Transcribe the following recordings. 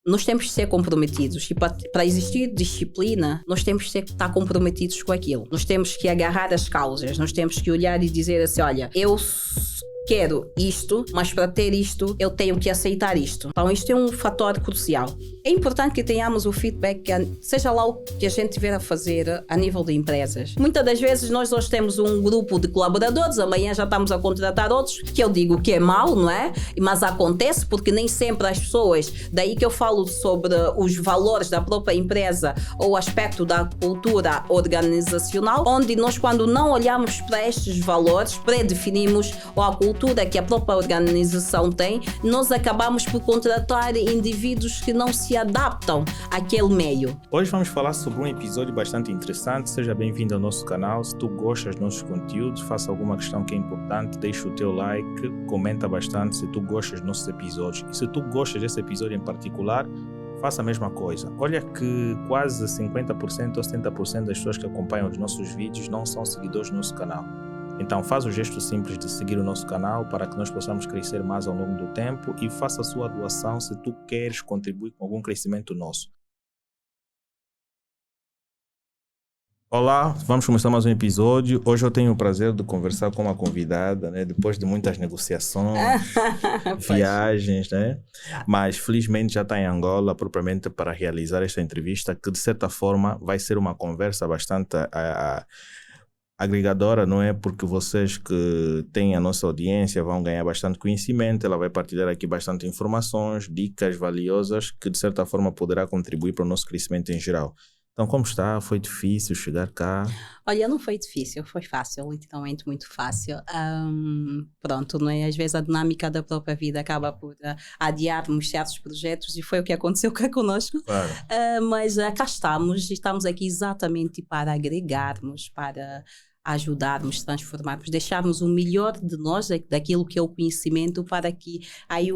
Nós temos que ser comprometidos e para existir disciplina, nós temos que estar comprometidos com aquilo. Nós temos que agarrar as causas, nós temos que olhar e dizer assim, olha, eu quero isto, mas para ter isto, eu tenho que aceitar isto. Então, isto é um fator crucial. É importante que tenhamos o feedback, seja lá o que a gente tiver a fazer a nível de empresas. Muitas das vezes, nós hoje temos um grupo de colaboradores, amanhã já estamos a contratar outros, que eu digo que é mau, não é? Mas acontece porque nem sempre as pessoas, daí que eu falo sobre os valores da própria empresa ou o aspecto da cultura organizacional, onde nós, quando não olhamos para estes valores, predefinimos a cultura que a própria organização tem, nós acabamos por contratar indivíduos que não se adaptam àquele meio. Hoje vamos falar sobre um episódio bastante interessante. Seja bem-vindo ao nosso canal. Se tu gostas dos nossos conteúdos, faça alguma questão que é importante, deixa o teu like, comenta bastante se tu gostas dos nossos episódios. E se tu gostas desse episódio em particular, faça a mesma coisa. Olha que quase 50% ou 70% das pessoas que acompanham os nossos vídeos não são seguidores do nosso canal. Então faz o gesto simples de seguir o nosso canal para que nós possamos crescer mais ao longo do tempo e faça a sua doação se tu queres contribuir com algum crescimento nosso. Olá, vamos começar mais um episódio. Hoje eu tenho o prazer de conversar com uma convidada, né? Depois de muitas negociações, viagens, né? Mas felizmente já está em Angola propriamente para realizar esta entrevista, que de certa forma vai ser uma conversa bastante agregadora, não é? Porque vocês que têm a nossa audiência vão ganhar bastante conhecimento, ela vai partilhar aqui bastante informações, dicas valiosas que de certa forma poderá contribuir para o nosso crescimento em geral. Então, como está? Foi difícil chegar cá? Olha, não foi difícil, foi fácil, literalmente muito fácil. Pronto, não é? Às vezes a dinâmica da própria vida acaba por adiarmos certos projetos e foi o que aconteceu cá connosco. Claro. Mas cá estamos aqui exatamente para agregarmos, para ajudarmos, transformarmos, deixarmos o melhor de nós, daquilo que é o conhecimento, para que aí a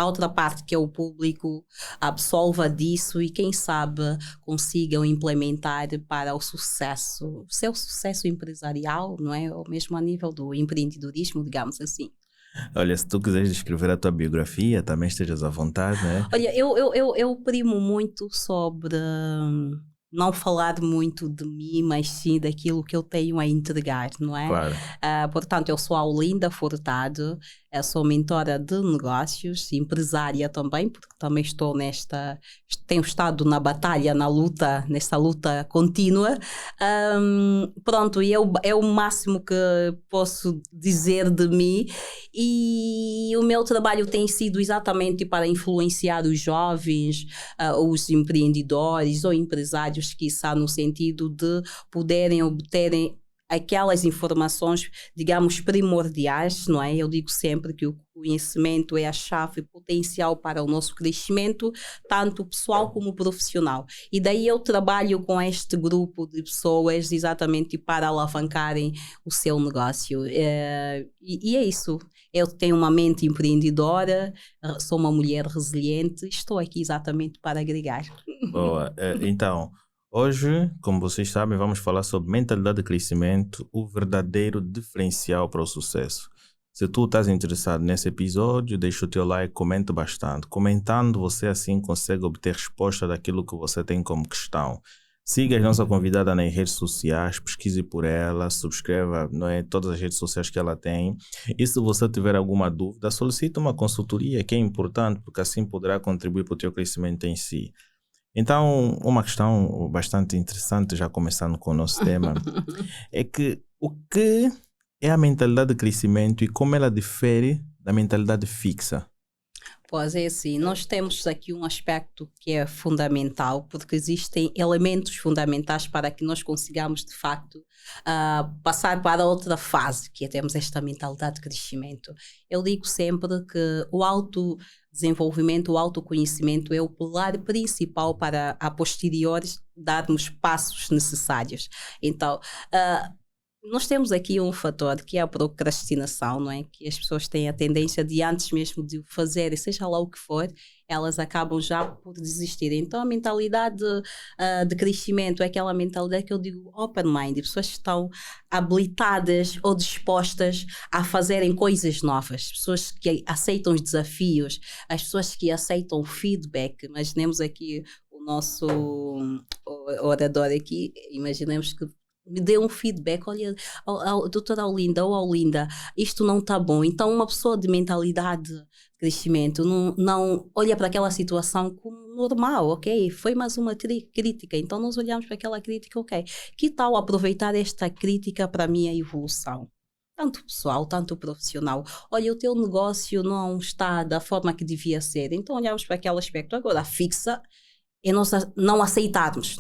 outra parte, que é o público, absorva disso e, quem sabe, consigam implementar para o seu sucesso empresarial, não é? Ou mesmo a nível do empreendedorismo, digamos assim. Olha, se tu quiseres descrever a tua biografia, também estejas à vontade, né? Olha, eu primo muito sobre não falar muito de mim, mas sim daquilo que eu tenho a entregar, não é? Claro. Portanto, eu sou a Olinda Furtado, eu sou mentora de negócios, empresária também, porque também tenho estado na batalha, nesta luta contínua. Pronto, e é o máximo que posso dizer de mim, e o meu trabalho tem sido exatamente para influenciar os jovens, os empreendedores ou empresários, que está no sentido de poderem obterem aquelas informações, digamos, primordiais, não é? Eu digo sempre que o conhecimento é a chave potencial para o nosso crescimento, tanto pessoal como profissional. E daí eu trabalho com este grupo de pessoas exatamente para alavancarem o seu negócio. E é isso. Eu tenho uma mente empreendedora, sou uma mulher resiliente, estou aqui exatamente para agregar. Boa. Então, hoje, como vocês sabem, vamos falar sobre mentalidade de crescimento, o verdadeiro diferencial para o sucesso. Se tu estás interessado nesse episódio, deixa o teu like, comenta bastante. Comentando, você assim consegue obter resposta daquilo que você tem como questão. Siga a nossa convidada nas redes sociais, pesquise por ela, subscreva, não é, todas as redes sociais que ela tem. E se você tiver alguma dúvida, solicite uma consultoria, que é importante, porque assim poderá contribuir para o teu crescimento em si. Então, uma questão bastante interessante, já começando com o nosso tema, é que o que é a mentalidade de crescimento e como ela difere da mentalidade fixa? Pois é assim, nós temos aqui um aspecto que é fundamental, porque existem elementos fundamentais para que nós consigamos, de facto, passar para outra fase, que é termos esta mentalidade de crescimento. Eu digo sempre que o autodesenvolvimento, o autoconhecimento é o pilar principal para, a posteriores, darmos passos necessários. Então, nós temos aqui um fator que é a procrastinação, não é? Que as pessoas têm a tendência de, antes mesmo de fazer, seja lá o que for, elas acabam já por desistir. Então, a mentalidade de crescimento é aquela mentalidade que eu digo open mind. Pessoas que estão habilitadas ou dispostas a fazerem coisas novas. Pessoas que aceitam os desafios, as pessoas que aceitam o feedback. Imaginemos aqui o nosso orador aqui, imaginemos que me dê um feedback, olha, doutora Olinda ou Olinda, isto não está bom. Então, uma pessoa de mentalidade de crescimento não olha para aquela situação como normal, ok? Foi mais uma crítica, então nós olhamos para aquela crítica, ok? Que tal aproveitar esta crítica para a minha evolução? Tanto pessoal, tanto profissional. Olha, o teu negócio não está da forma que devia ser. Então, olhamos para aquele aspecto. Agora, fixa é nós não aceitarmos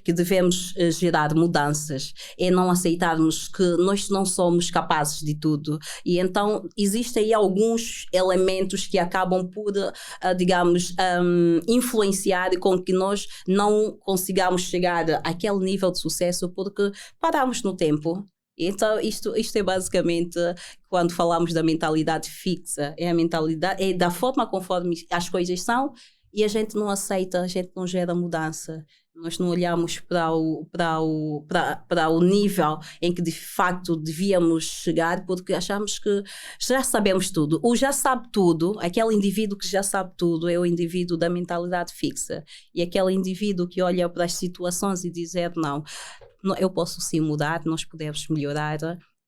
que devemos gerar mudanças, é não aceitarmos que nós não somos capazes de tudo. E então existem aí alguns elementos que acabam por, digamos, influenciar com que nós não consigamos chegar àquele nível de sucesso porque paramos no tempo. Então, isto é basicamente, quando falamos da mentalidade fixa, é a mentalidade, é da forma conforme as coisas são. E a gente não aceita, a gente não gera mudança. Nós não olhamos para o nível em que de facto devíamos chegar, porque achamos que já sabemos tudo. O já sabe tudo, aquele indivíduo que já sabe tudo é o indivíduo da mentalidade fixa. E aquele indivíduo que olha para as situações e dizer não, eu posso sim mudar, nós podemos melhorar.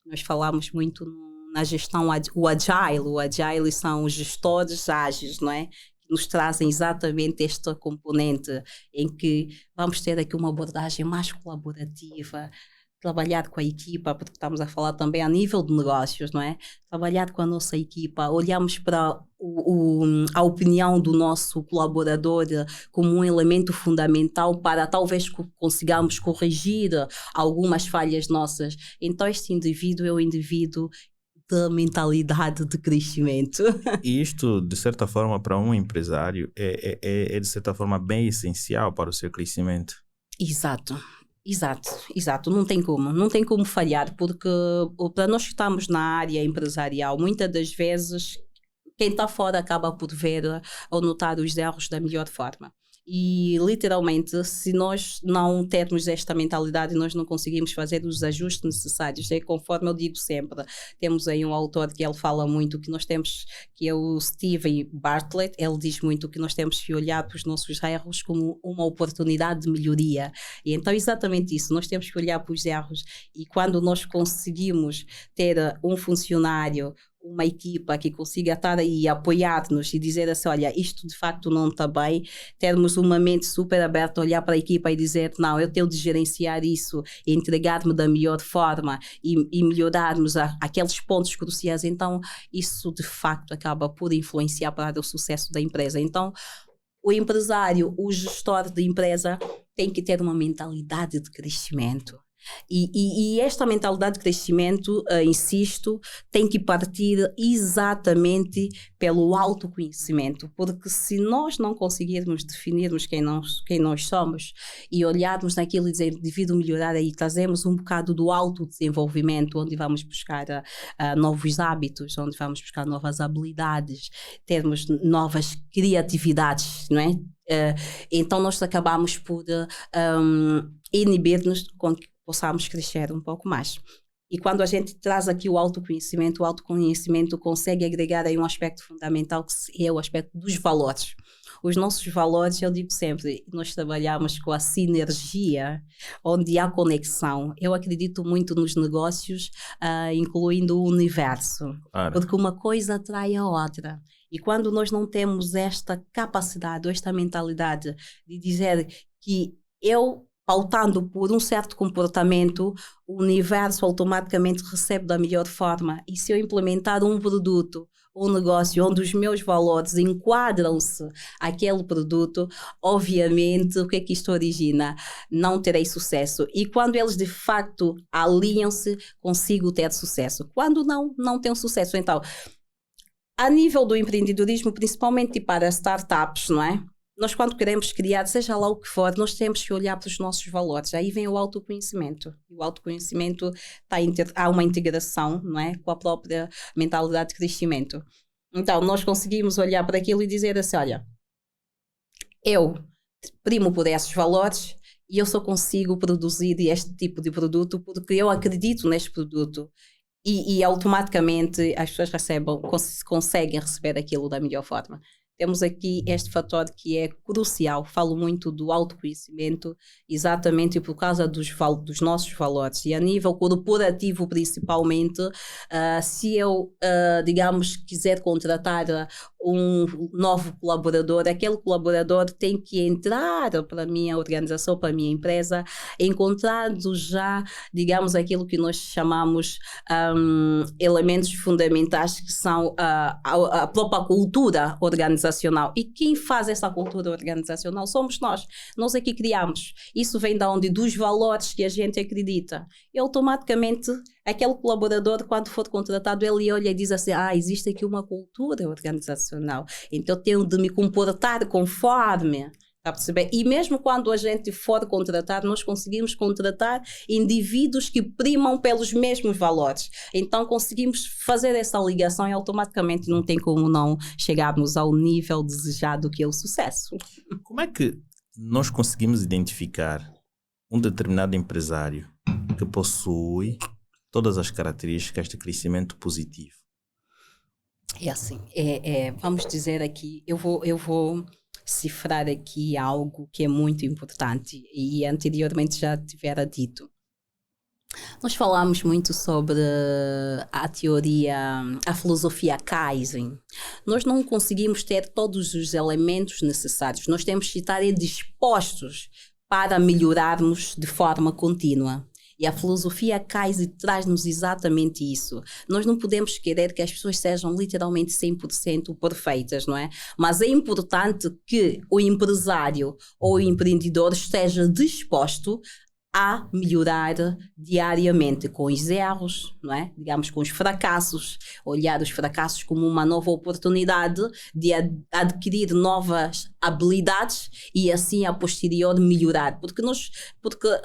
Nós falamos muito na gestão, o agile são os gestores ágeis, não é? Nos trazem exatamente esta componente em que vamos ter aqui uma abordagem mais colaborativa, trabalhar com a equipa, porque estamos a falar também a nível de negócios, não é? Trabalhar com a nossa equipa, olhamos para a opinião do nosso colaborador como um elemento fundamental para talvez consigamos corrigir algumas falhas nossas. Então este indivíduo é o indivíduo da mentalidade de crescimento. E isto, de certa forma, para um empresário, é de certa forma bem essencial para o seu crescimento. Exato. Não tem como falhar, porque para nós que estamos na área empresarial, muitas das vezes quem está fora acaba por ver ou notar os erros da melhor forma. E literalmente, se nós não termos esta mentalidade, nós não conseguimos fazer os ajustes necessários. É conforme eu digo sempre, temos aí um autor que ele fala muito que nós temos, que é o Steve Bartlett. Ele diz muito que nós temos que olhar para os nossos erros como uma oportunidade de melhoria. E então exatamente isso, nós temos que olhar para os erros, e quando nós conseguimos ter um funcionário, uma equipa que consiga estar aí, apoiar-nos e dizer assim, olha, isto de facto não está bem, termos uma mente super aberta, olhar para a equipa e dizer, não, eu tenho de gerenciar isso, entregar-me da melhor forma e melhorarmos aqueles pontos cruciais. Então isso de facto acaba por influenciar para o sucesso da empresa. Então o empresário, o gestor de empresa tem que ter uma mentalidade de crescimento. E esta mentalidade de crescimento, insisto, tem que partir exatamente pelo autoconhecimento, porque se nós não conseguirmos definirmos quem nós somos e olharmos naquilo e dizer, devido melhorar aí, trazemos um bocado do autodesenvolvimento, onde vamos buscar novos hábitos, onde vamos buscar novas habilidades, termos novas criatividades, não é? Então nós acabamos por inibir-nos com que possamos crescer um pouco mais. E quando a gente traz aqui o autoconhecimento consegue agregar aí um aspecto fundamental, que é o aspecto dos valores. Os nossos valores, eu digo sempre, nós trabalhamos com a sinergia, onde há conexão. Eu acredito muito nos negócios, incluindo o universo, porque uma coisa atrai a outra. E quando nós não temos esta capacidade, ou esta mentalidade de dizer que pautando por um certo comportamento, o universo automaticamente recebe da melhor forma. E se eu implementar um produto um negócio onde os meus valores enquadram-se àquele produto, obviamente, o que é que isto origina? Não terei sucesso. E quando eles de facto alinham-se, consigo ter sucesso. Quando não tenho sucesso. Então, a nível do empreendedorismo, principalmente para startups, não é? Nós, quando queremos criar, seja lá o que for, nós temos que olhar para os nossos valores. Aí vem o autoconhecimento. O autoconhecimento há uma integração, não é? Com a própria mentalidade de crescimento. Então, nós conseguimos olhar para aquilo e dizer assim, olha, eu primo por esses valores e eu só consigo produzir este tipo de produto porque eu acredito neste produto. E automaticamente as pessoas conseguem receber aquilo da melhor forma. Temos aqui este fator que é crucial. Falo muito do autoconhecimento, exatamente por causa dos nossos valores. E a nível corporativo, principalmente, se eu, digamos, quiser contratar um novo colaborador, aquele colaborador tem que entrar para a minha organização, para a minha empresa, encontrando já, digamos, aquilo que nós chamamos elementos fundamentais, que são a própria cultura organizacional. E quem faz essa cultura organizacional somos nós. Nós é que criamos. Isso vem de onde? Dos valores que a gente acredita. E automaticamente, aquele colaborador, quando for contratado, ele olha e diz assim, existe aqui uma cultura organizacional. Então, eu tenho de me comportar conforme. Está a perceber? E mesmo quando a gente for contratar, nós conseguimos contratar indivíduos que primam pelos mesmos valores. Então conseguimos fazer essa ligação e automaticamente não tem como não chegarmos ao nível desejado que é o sucesso. Como é que nós conseguimos identificar um determinado empresário que possui todas as características de crescimento positivo? É assim, vamos dizer aqui, eu vou cifrar aqui algo que é muito importante e anteriormente já tivera dito. Nós falamos muito sobre a teoria, a filosofia Kaizen. Nós não conseguimos ter todos os elementos necessários. Nós temos que estar dispostos para melhorarmos de forma contínua. E a filosofia Kaizen traz-nos exatamente isso. Nós não podemos querer que as pessoas sejam literalmente 100% perfeitas, não é? Mas é importante que o empresário ou o empreendedor esteja disposto a melhorar diariamente com os erros, não é? Digamos, com os fracassos, olhar os fracassos como uma nova oportunidade de adquirir novas habilidades e assim a posterior melhorar. Porque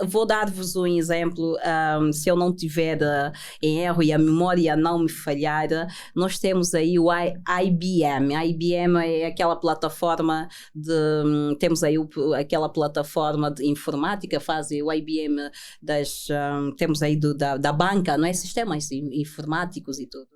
vou dar-vos um exemplo, se eu não tiver em erro e a memória não me falhar, nós temos aí o IBM. A IBM é aquela plataforma temos aí aquela plataforma de informática, fazem o IBM temos aí da banca, não é? Sistemas informáticos e tudo.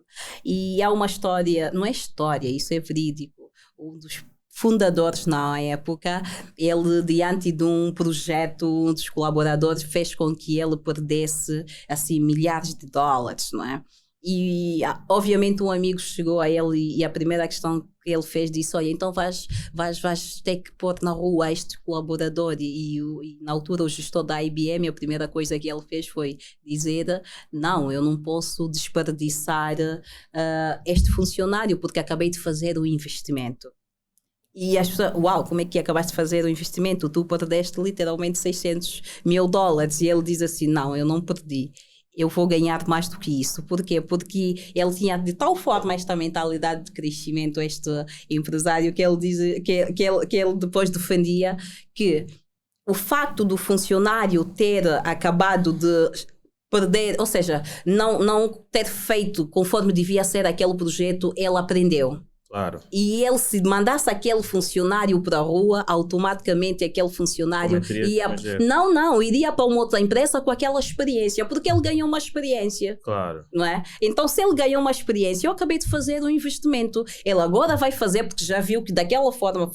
E há uma história, não é história, isso é verídico. Um dos fundadores na época, ele diante de um projeto, um dos colaboradores fez com que ele perdesse assim milhares de dólares, não é? E obviamente um amigo chegou a ele e a primeira questão que ele fez disse, olha, então vais ter que pôr na rua este colaborador e na altura o gestor da IBM, a primeira coisa que ele fez foi dizer, não, eu não posso desperdiçar este funcionário porque acabei de fazer o investimento. E as pessoas, uau, como é que acabaste de fazer o investimento? Tu perdeste literalmente 600 mil dólares. E ele diz assim, não, eu não perdi. Eu vou ganhar mais do que isso. Por quê? Porque ele tinha de tal forma esta mentalidade de crescimento, este empresário, que ele diz, que ele depois defendia que o facto do funcionário ter acabado de perder, ou seja, não ter feito conforme devia ser aquele projeto, ele aprendeu. Claro. E ele, se mandasse aquele funcionário para a rua, automaticamente aquele funcionário iria para uma outra empresa com aquela experiência, porque ele ganhou uma experiência. Claro. Não é? Então, se ele ganhou uma experiência, eu acabei de fazer um investimento. Ele agora vai fazer, porque já viu que daquela forma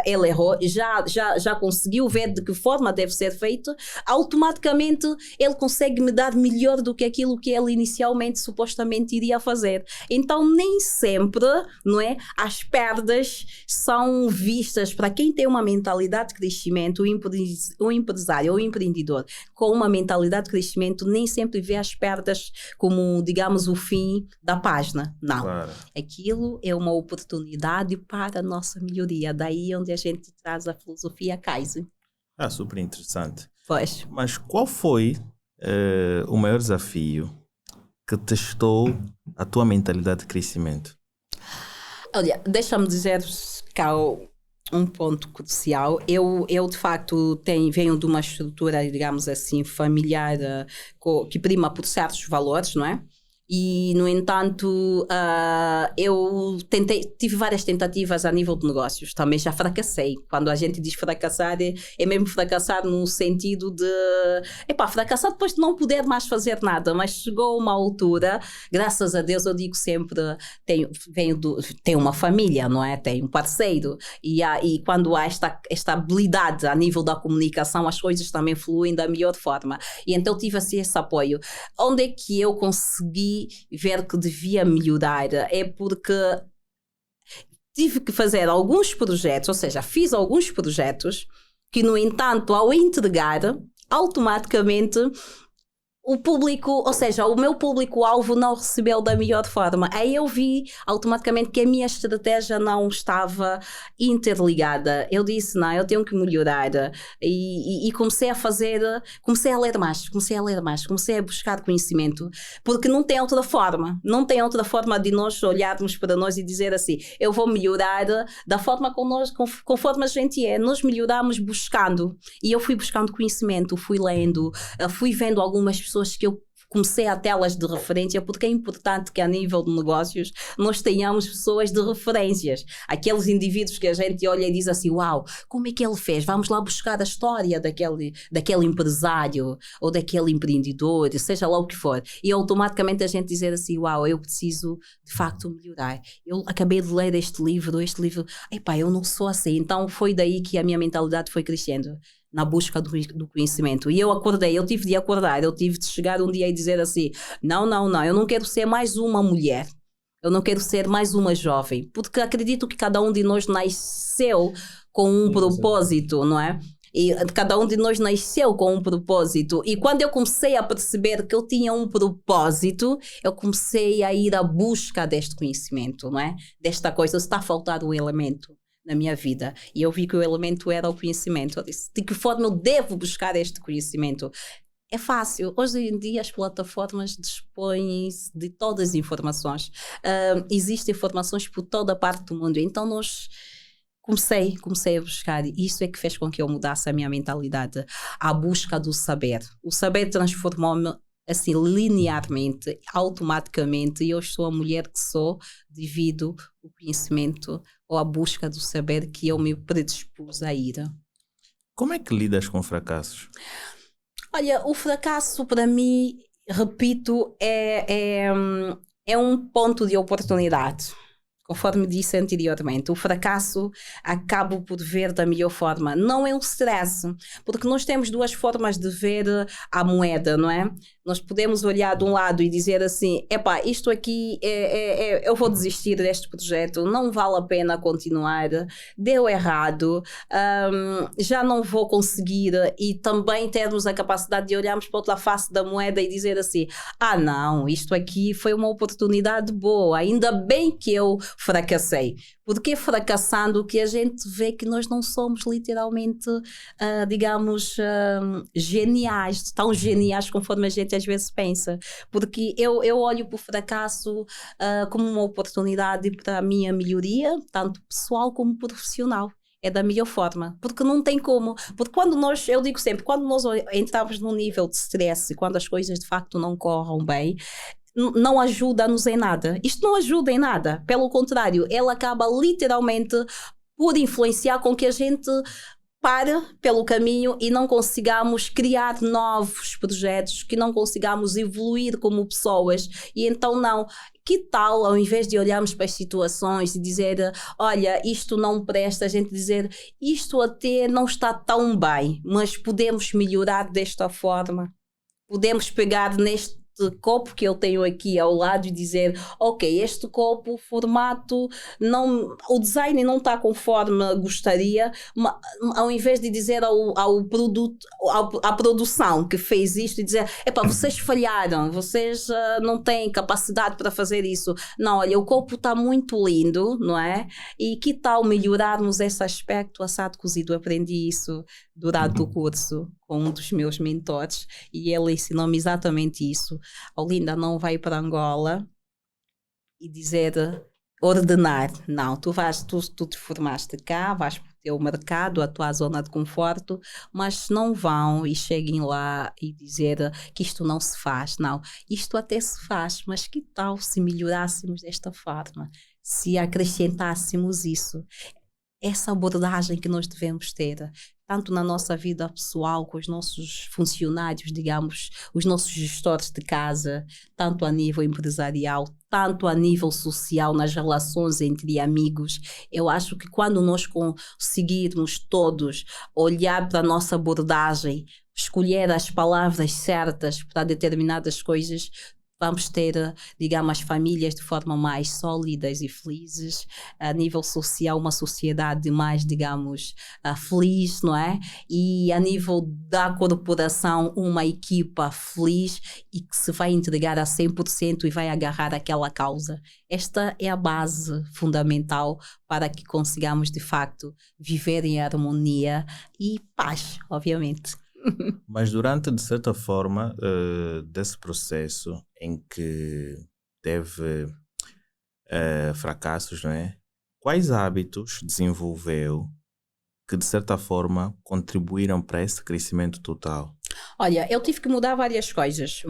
ele errou, já conseguiu ver de que forma deve ser feito, automaticamente ele consegue me dar melhor do que aquilo que ele inicialmente supostamente iria fazer. Então, nem sempre, não não é? As perdas são vistas, para quem tem uma mentalidade de crescimento, o empresário ou o empreendedor com uma mentalidade de crescimento nem sempre vê as perdas como, digamos, o fim da página. Não. Claro. Aquilo é uma oportunidade para a nossa melhoria. Daí onde a gente traz a filosofia Kaizen. Super interessante. Pois. Mas qual foi o maior desafio que testou a tua mentalidade de crescimento? Olha, deixa-me dizer cá um ponto crucial. Eu de facto, venho de uma estrutura, digamos assim, familiar que prima por certos valores, não é? E, no entanto, eu tive várias tentativas a nível de negócios. Também já fracassei. Quando a gente diz fracassar, é mesmo fracassar no sentido de... fracassar depois de não poder mais fazer nada. Mas chegou uma altura, graças a Deus, eu digo sempre, tenho uma família, não é? Tenho um parceiro. E quando há esta habilidade a nível da comunicação, as coisas também fluem da melhor forma. E então tive assim esse apoio. Onde é que eu consegui ver que devia melhorar? É porque tive que fazer alguns projetos, ou seja, fiz alguns projetos que, no entanto, ao entregar, automaticamente o público, ou seja, o meu público-alvo não recebeu da melhor forma. Aí eu vi automaticamente que a minha estratégia não estava interligada. Eu disse, não, eu tenho que melhorar. E comecei a ler mais, comecei a buscar conhecimento, porque não tem outra forma. Não tem outra forma de nós olharmos para nós e dizer assim, eu vou melhorar da forma conforme a gente é. Nós melhoramos buscando. E eu fui buscando conhecimento, fui lendo, fui vendo algumas pessoas que eu comecei a tê-las de referência, porque é importante que a nível de negócios nós tenhamos pessoas de referências, aqueles indivíduos que a gente olha e diz assim, uau, como é que ele fez? Vamos lá buscar a história daquele empresário ou daquele empreendedor, seja lá o que for, e automaticamente a gente dizer assim, uau, eu preciso de facto melhorar. Eu acabei de ler este livro, eu não sou assim. Então foi daí que a minha mentalidade foi crescendo, na busca do conhecimento. E eu tive de chegar um dia e dizer assim, não, eu não quero ser mais uma mulher, eu não quero ser mais uma jovem, porque acredito que cada um de nós nasceu com um propósito, não é? E cada um de nós nasceu com um propósito, e quando eu comecei a perceber que eu tinha um propósito, eu comecei a ir à busca deste conhecimento, não é? Desta coisa, está a faltar um elemento na minha vida, e eu vi que o elemento era o conhecimento. Eu disse, de que forma eu devo buscar este conhecimento? É fácil. Hoje em dia as plataformas dispõem-se de todas as informações. Existem informações por toda a parte do mundo. Então comecei a buscar, e isso é que fez com que eu mudasse a minha mentalidade, à busca do saber. O saber transformou-me assim linearmente, automaticamente, e eu sou a mulher que sou devido ao conhecimento ou à busca do saber que eu me predispus a ir. Como é que lidas com fracassos? Olha, o fracasso para mim, repito, é um ponto de oportunidade. Conforme disse anteriormente, o fracasso acabo por ver da melhor forma. Não é um stress, porque nós temos duas formas de ver a moeda, não é? Nós podemos olhar de um lado e dizer assim, isto aqui, eu vou desistir deste projeto, não vale a pena continuar, deu errado, já não vou conseguir, e também termos a capacidade de olharmos para outra face da moeda e dizer assim, não, isto aqui foi uma oportunidade boa, ainda bem que eu fracassei. Porque fracassando que a gente vê que nós não somos literalmente, digamos, geniais, tão geniais conforme a gente às vezes pensa. Porque eu olho para o fracasso como uma oportunidade para a minha melhoria, tanto pessoal como profissional. É da melhor forma, porque não tem como. Porque eu digo sempre, quando nós entramos num nível de stress, quando as coisas de facto não corram bem, não ajuda-nos em nada. Isto não ajuda em nada. Pelo contrário, ela acaba literalmente por influenciar com que a gente pare pelo caminho e não consigamos criar novos projetos, que não consigamos evoluir como pessoas. E então que tal, ao invés de olharmos para as situações e dizer, olha, isto não presta, a gente dizer, isto até não está tão bem, mas podemos melhorar desta forma. Podemos pegar neste copo que eu tenho aqui ao lado e dizer, ok, este copo, o formato, o design não está conforme gostaria, mas, ao invés de dizer ao produto, à produção que fez isto e dizer, epá, vocês falharam, vocês não têm capacidade para fazer isso. Não, olha, o copo está muito lindo, não é? E que tal melhorarmos esse aspecto assado cozido? Eu aprendi isso durante o curso com um dos meus mentores e ele ensinou-me exatamente isso. Olinda, não vai para Angola e dizer ordenar. Não, tu te formaste cá, vais para o teu mercado, a tua zona de conforto, mas não vão e cheguem lá e dizer que isto não se faz. Não, isto até se faz, mas que tal se melhorássemos desta forma? Se acrescentássemos isso? Essa abordagem que nós devemos ter, tanto na nossa vida pessoal, com os nossos funcionários, digamos, os nossos gestores de casa, tanto a nível empresarial, tanto a nível social, nas relações entre amigos. Eu acho que quando nós conseguirmos todos olhar para a nossa abordagem, escolher as palavras certas para determinadas coisas, vamos ter, digamos, as famílias de forma mais sólidas e felizes, a nível social, uma sociedade mais, digamos, feliz, não é? E a nível da corporação, uma equipa feliz e que se vai entregar a 100% e vai agarrar aquela causa. Esta é a base fundamental para que consigamos, de facto, viver em harmonia e paz, obviamente. Mas durante, de certa forma, desse processo em que teve fracassos, não é? Quais hábitos desenvolveu que, de certa forma, contribuíram para esse crescimento total? Olha, eu tive que mudar várias coisas.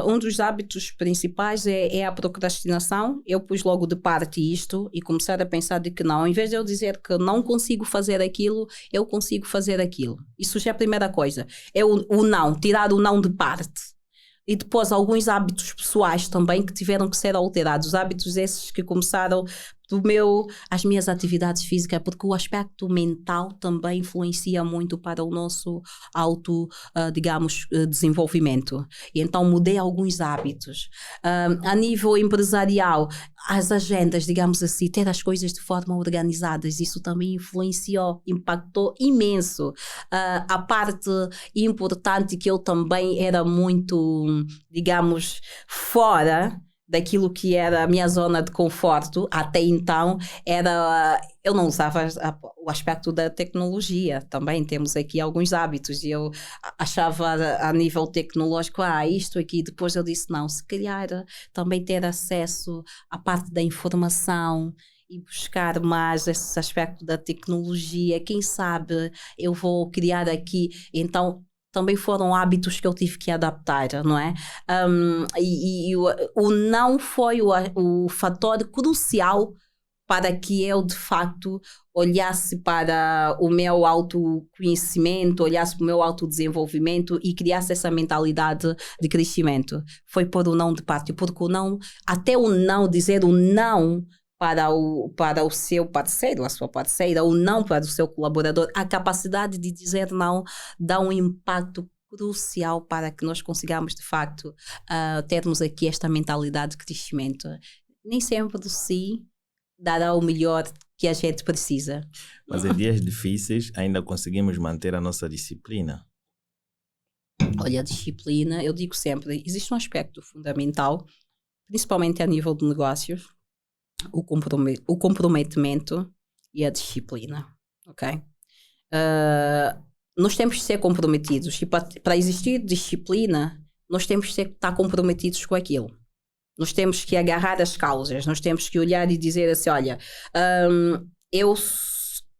Um dos hábitos principais é a procrastinação. Eu pus logo de parte isto e começar a pensar de que não. Em vez de eu dizer que não consigo fazer aquilo, eu consigo fazer aquilo. Isso já é a primeira coisa. É o não, tirar o não de parte. E depois alguns hábitos pessoais também que tiveram que ser alterados. Hábitos esses que começaram as minhas atividades físicas, porque o aspecto mental também influencia muito para o nosso desenvolvimento. E então mudei alguns hábitos. A nível empresarial, as agendas, digamos assim, ter as coisas de forma organizadas, isso também influenciou, impactou imenso. A parte importante que eu também era muito, digamos, fora daquilo que era a minha zona de conforto até então, eu não usava o aspecto da tecnologia. Também temos aqui alguns hábitos e eu achava a nível tecnológico, isto aqui, depois eu disse não, se calhar também ter acesso à parte da informação e buscar mais esse aspecto da tecnologia, quem sabe eu vou criar aqui, então também foram hábitos que eu tive que adaptar, não é? O não foi o fator crucial para que eu, de facto, olhasse para o meu autoconhecimento, olhasse para o meu autodesenvolvimento e criasse essa mentalidade de crescimento. Foi pôr o não de parte, porque até o não, dizer o não para o seu parceiro, a sua parceira, ou não para o seu colaborador, a capacidade de dizer não dá um impacto crucial para que nós consigamos, de facto, termos aqui esta mentalidade de crescimento. Nem sempre o sim dará o melhor que a gente precisa. Mas em dias difíceis ainda conseguimos manter a nossa disciplina? Olha, a disciplina, eu digo sempre, existe um aspecto fundamental, principalmente a nível de negócios, o comprometimento e a disciplina, ok? Nós temos que ser comprometidos e para existir disciplina, nós temos que estar comprometidos com aquilo. Nós temos que agarrar as causas, nós temos que olhar e dizer assim, olha, eu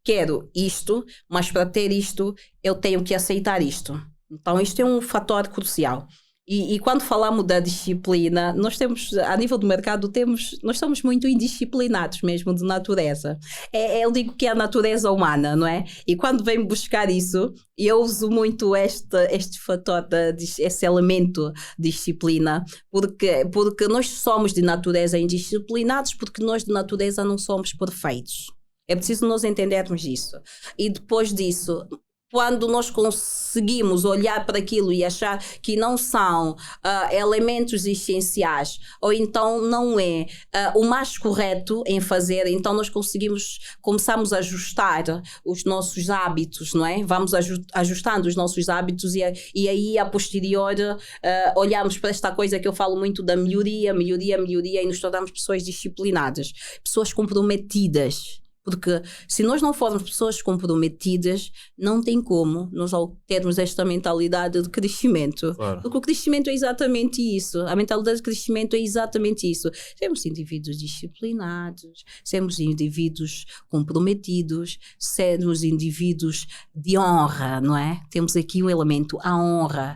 quero isto, mas para ter isto, eu tenho que aceitar isto. Então, isto é um fator crucial. E quando falamos da disciplina, nós temos, a nível do mercado, nós somos muito indisciplinados mesmo de natureza. Eu digo que é a natureza humana, não é? E quando vem buscar isso, eu uso muito este fator, esse elemento de disciplina, porque nós somos de natureza indisciplinados, porque nós de natureza não somos perfeitos. É preciso nós entendermos isso. E depois disso, quando nós conseguimos olhar para aquilo e achar que não são elementos essenciais, ou então não é o mais correto em fazer, então nós começamos a ajustar os nossos hábitos, não é? Vamos ajustando os nossos hábitos e aí a posterior olhamos para esta coisa que eu falo muito da melhoria e nos tornamos pessoas disciplinadas, pessoas comprometidas. Porque se nós não formos pessoas comprometidas, não tem como nós termos esta mentalidade de crescimento. Claro. Porque o crescimento é exatamente isso. A mentalidade de crescimento é exatamente isso. Sermos indivíduos disciplinados, sermos indivíduos comprometidos, sermos indivíduos de honra, não é? Temos aqui o elemento, a honra.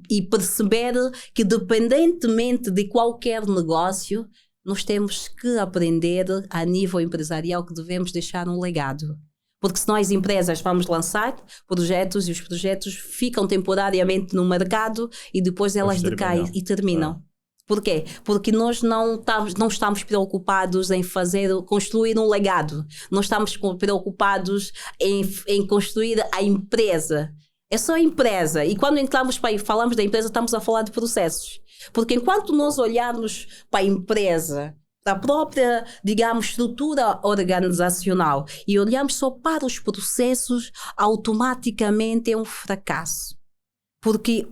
E perceber que, independentemente de qualquer negócio, nós temos que aprender a nível empresarial que devemos deixar um legado. Porque senão as empresas vamos lançar projetos e os projetos ficam temporariamente no mercado e depois elas decaem e terminam. Por quê? Porque nós não estamos preocupados em construir um legado. Nós estamos preocupados em construir a empresa. É só a empresa. E quando falamos da empresa, estamos a falar de processos. Porque enquanto nós olharmos para a empresa, para a própria, digamos, estrutura organizacional e olhamos só para os processos, automaticamente é um fracasso. Porque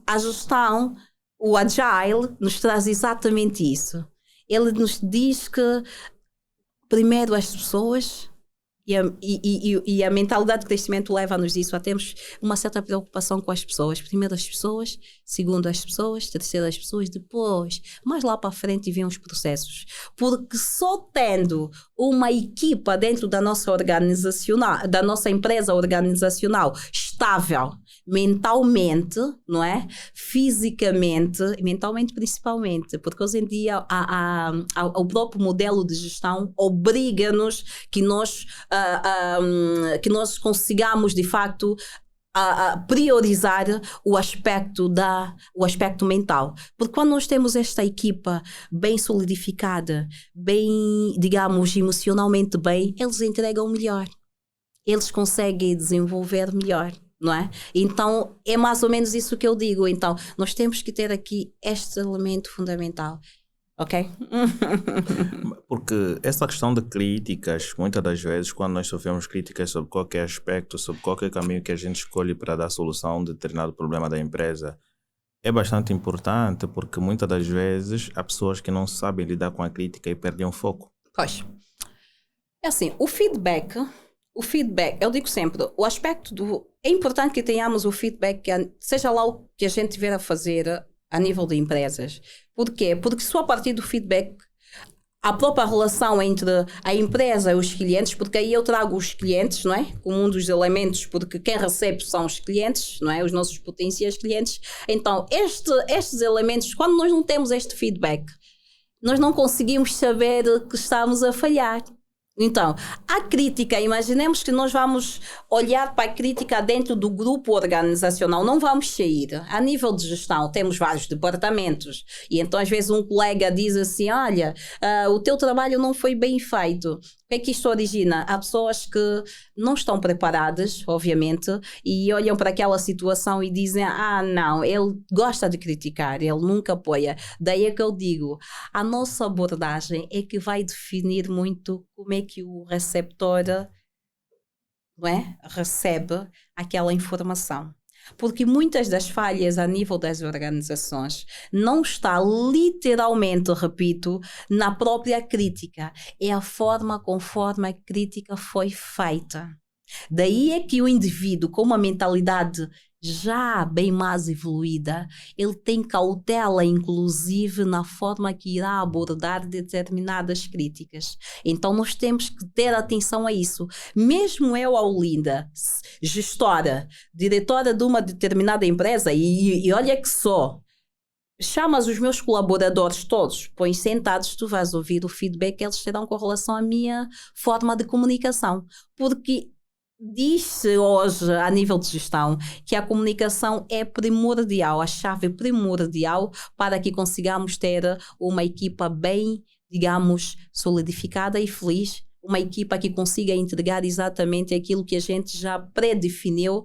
a gestão, o Agile, nos traz exatamente isso. Ele nos diz que primeiro as pessoas... E a mentalidade de crescimento leva-nos isso a termos uma certa preocupação com as pessoas. Primeiro as pessoas, segundo as pessoas, terceiro as pessoas, depois, mais lá para frente vêm os processos. Porque só tendo uma equipa dentro da nossa empresa organizacional estável, mentalmente, não é? Fisicamente, mentalmente principalmente, porque hoje em dia o próprio modelo de gestão obriga-nos que nós consigamos de facto priorizar o aspecto mental. Porque quando nós temos esta equipa bem solidificada, bem, digamos, emocionalmente bem, eles entregam melhor. Eles conseguem desenvolver melhor. Não é? Então, é mais ou menos isso que eu digo. Então, nós temos que ter aqui este elemento fundamental. Ok? Porque essa questão de críticas, muitas das vezes, quando nós sofremos críticas sobre qualquer aspecto, sobre qualquer caminho que a gente escolhe para dar solução a um determinado problema da empresa, é bastante importante, porque muitas das vezes há pessoas que não sabem lidar com a crítica e perdem o foco. Pois. É assim, o feedback, eu digo sempre, o aspecto é importante que tenhamos o feedback, seja lá o que a gente tiver a fazer a nível de empresas. Por quê? Porque só a partir do feedback, a própria relação entre a empresa e os clientes, porque aí eu trago os clientes, não é? Como um dos elementos, porque quem recebe são os clientes, não é? Os nossos potenciais clientes. Então, estes elementos, quando nós não temos este feedback, nós não conseguimos saber que estamos a falhar. Então, a crítica, imaginemos que nós vamos olhar para a crítica dentro do grupo organizacional, não vamos sair. A nível de gestão, temos vários departamentos e então às vezes um colega diz assim, olha, o teu trabalho não foi bem feito. O que é que isto origina? Há pessoas que não estão preparadas, obviamente, e olham para aquela situação e dizem, não, ele gosta de criticar, ele nunca apoia. Daí é que eu digo, a nossa abordagem é que vai definir muito como é que o receptor, não é, recebe aquela informação. Porque muitas das falhas a nível das organizações não está literalmente, repito, na própria crítica. É a forma conforme a crítica foi feita. Daí é que o indivíduo com uma mentalidade já bem mais evoluída, ele tem cautela, inclusive, na forma que irá abordar determinadas críticas. Então, nós temos que ter atenção a isso. Mesmo eu, Aulinda, gestora, diretora de uma determinada empresa, e olha que só, chamas os meus colaboradores todos, pões sentados, tu vais ouvir o feedback que eles terão com relação à minha forma de comunicação. Porque diz-se hoje, a nível de gestão, que a comunicação é primordial, a chave primordial para que consigamos ter uma equipa bem, digamos, solidificada e feliz uma equipa que consiga entregar exatamente aquilo que a gente já predefiniu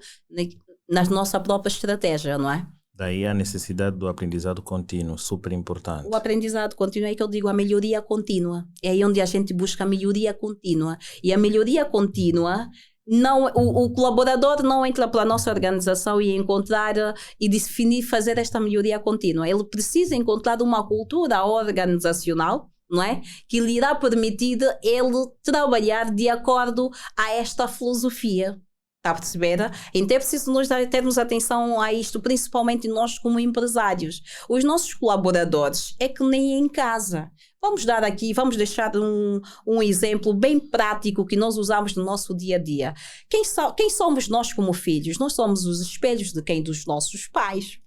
na nossa própria estratégia, não é? Daí a necessidade do aprendizado contínuo, super importante. O aprendizado contínuo é que eu digo a melhoria contínua. É aí onde a gente busca a melhoria contínua. E a melhoria contínua, não, o colaborador não entra para a nossa organização e encontrar e definir fazer esta melhoria contínua. Ele precisa encontrar uma cultura organizacional, não é? Que lhe irá permitir ele trabalhar de acordo a esta filosofia. Está a perceber? Então é preciso nós termos atenção a isto, principalmente nós como empresários. Os nossos colaboradores é que nem em casa. Vamos dar aqui, vamos deixar um exemplo bem prático que nós usamos no nosso dia a dia. Quem somos nós como filhos? Nós somos os espelhos de quem? Dos nossos pais.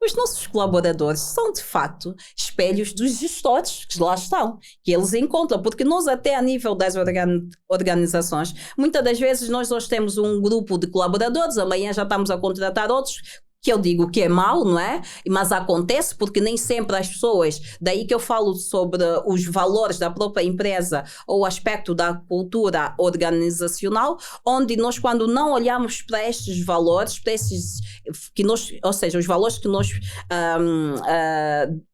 Os nossos colaboradores são, de facto, espelhos dos gestores que lá estão, que eles encontram, porque nós até a nível das organizações, muitas das vezes nós hoje temos um grupo de colaboradores, amanhã já estamos a contratar outros, que eu digo que é mau, não é? Mas acontece porque nem sempre as pessoas, daí que eu falo sobre os valores da própria empresa ou o aspecto da cultura organizacional, onde nós quando não olhamos para estes valores, para esses que nós, ou seja, os valores que nós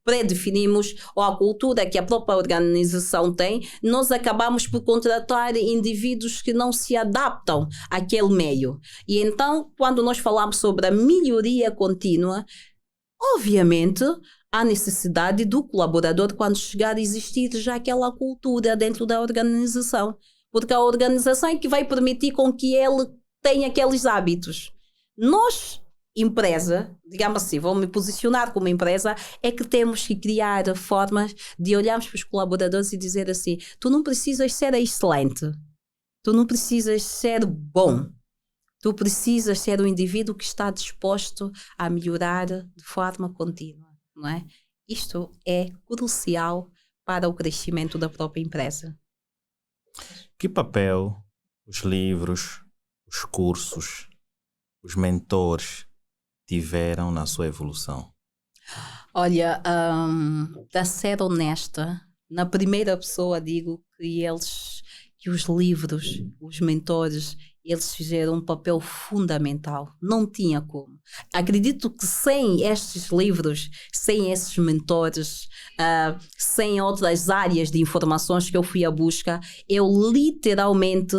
predefinimos ou a cultura que a própria organização tem, nós acabamos por contratar indivíduos que não se adaptam àquele meio. E então, quando nós falamos sobre a melhoria contínua, obviamente há necessidade do colaborador, quando chegar a existir já aquela cultura dentro da organização, porque a organização é que vai permitir com que ele tenha aqueles hábitos. Nós, empresa, digamos assim, vou me posicionar como empresa, é que temos que criar formas de olharmos para os colaboradores e dizer assim, tu não precisas ser excelente, tu não precisas ser bom, tu precisas ser um indivíduo que está disposto a melhorar de forma contínua, não é? Isto é crucial para o crescimento da própria empresa. Que papel os livros, os cursos, os mentores tiveram na sua evolução? Olha, para ser honesta, na primeira pessoa digo que os livros, os mentores, eles fizeram um papel fundamental. Não tinha como. Acredito que sem estes livros, sem esses mentores, sem outras áreas de informações que eu fui à busca, eu literalmente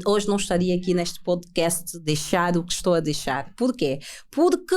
hoje não estaria aqui neste podcast deixar o que estou a deixar. Por quê? Porque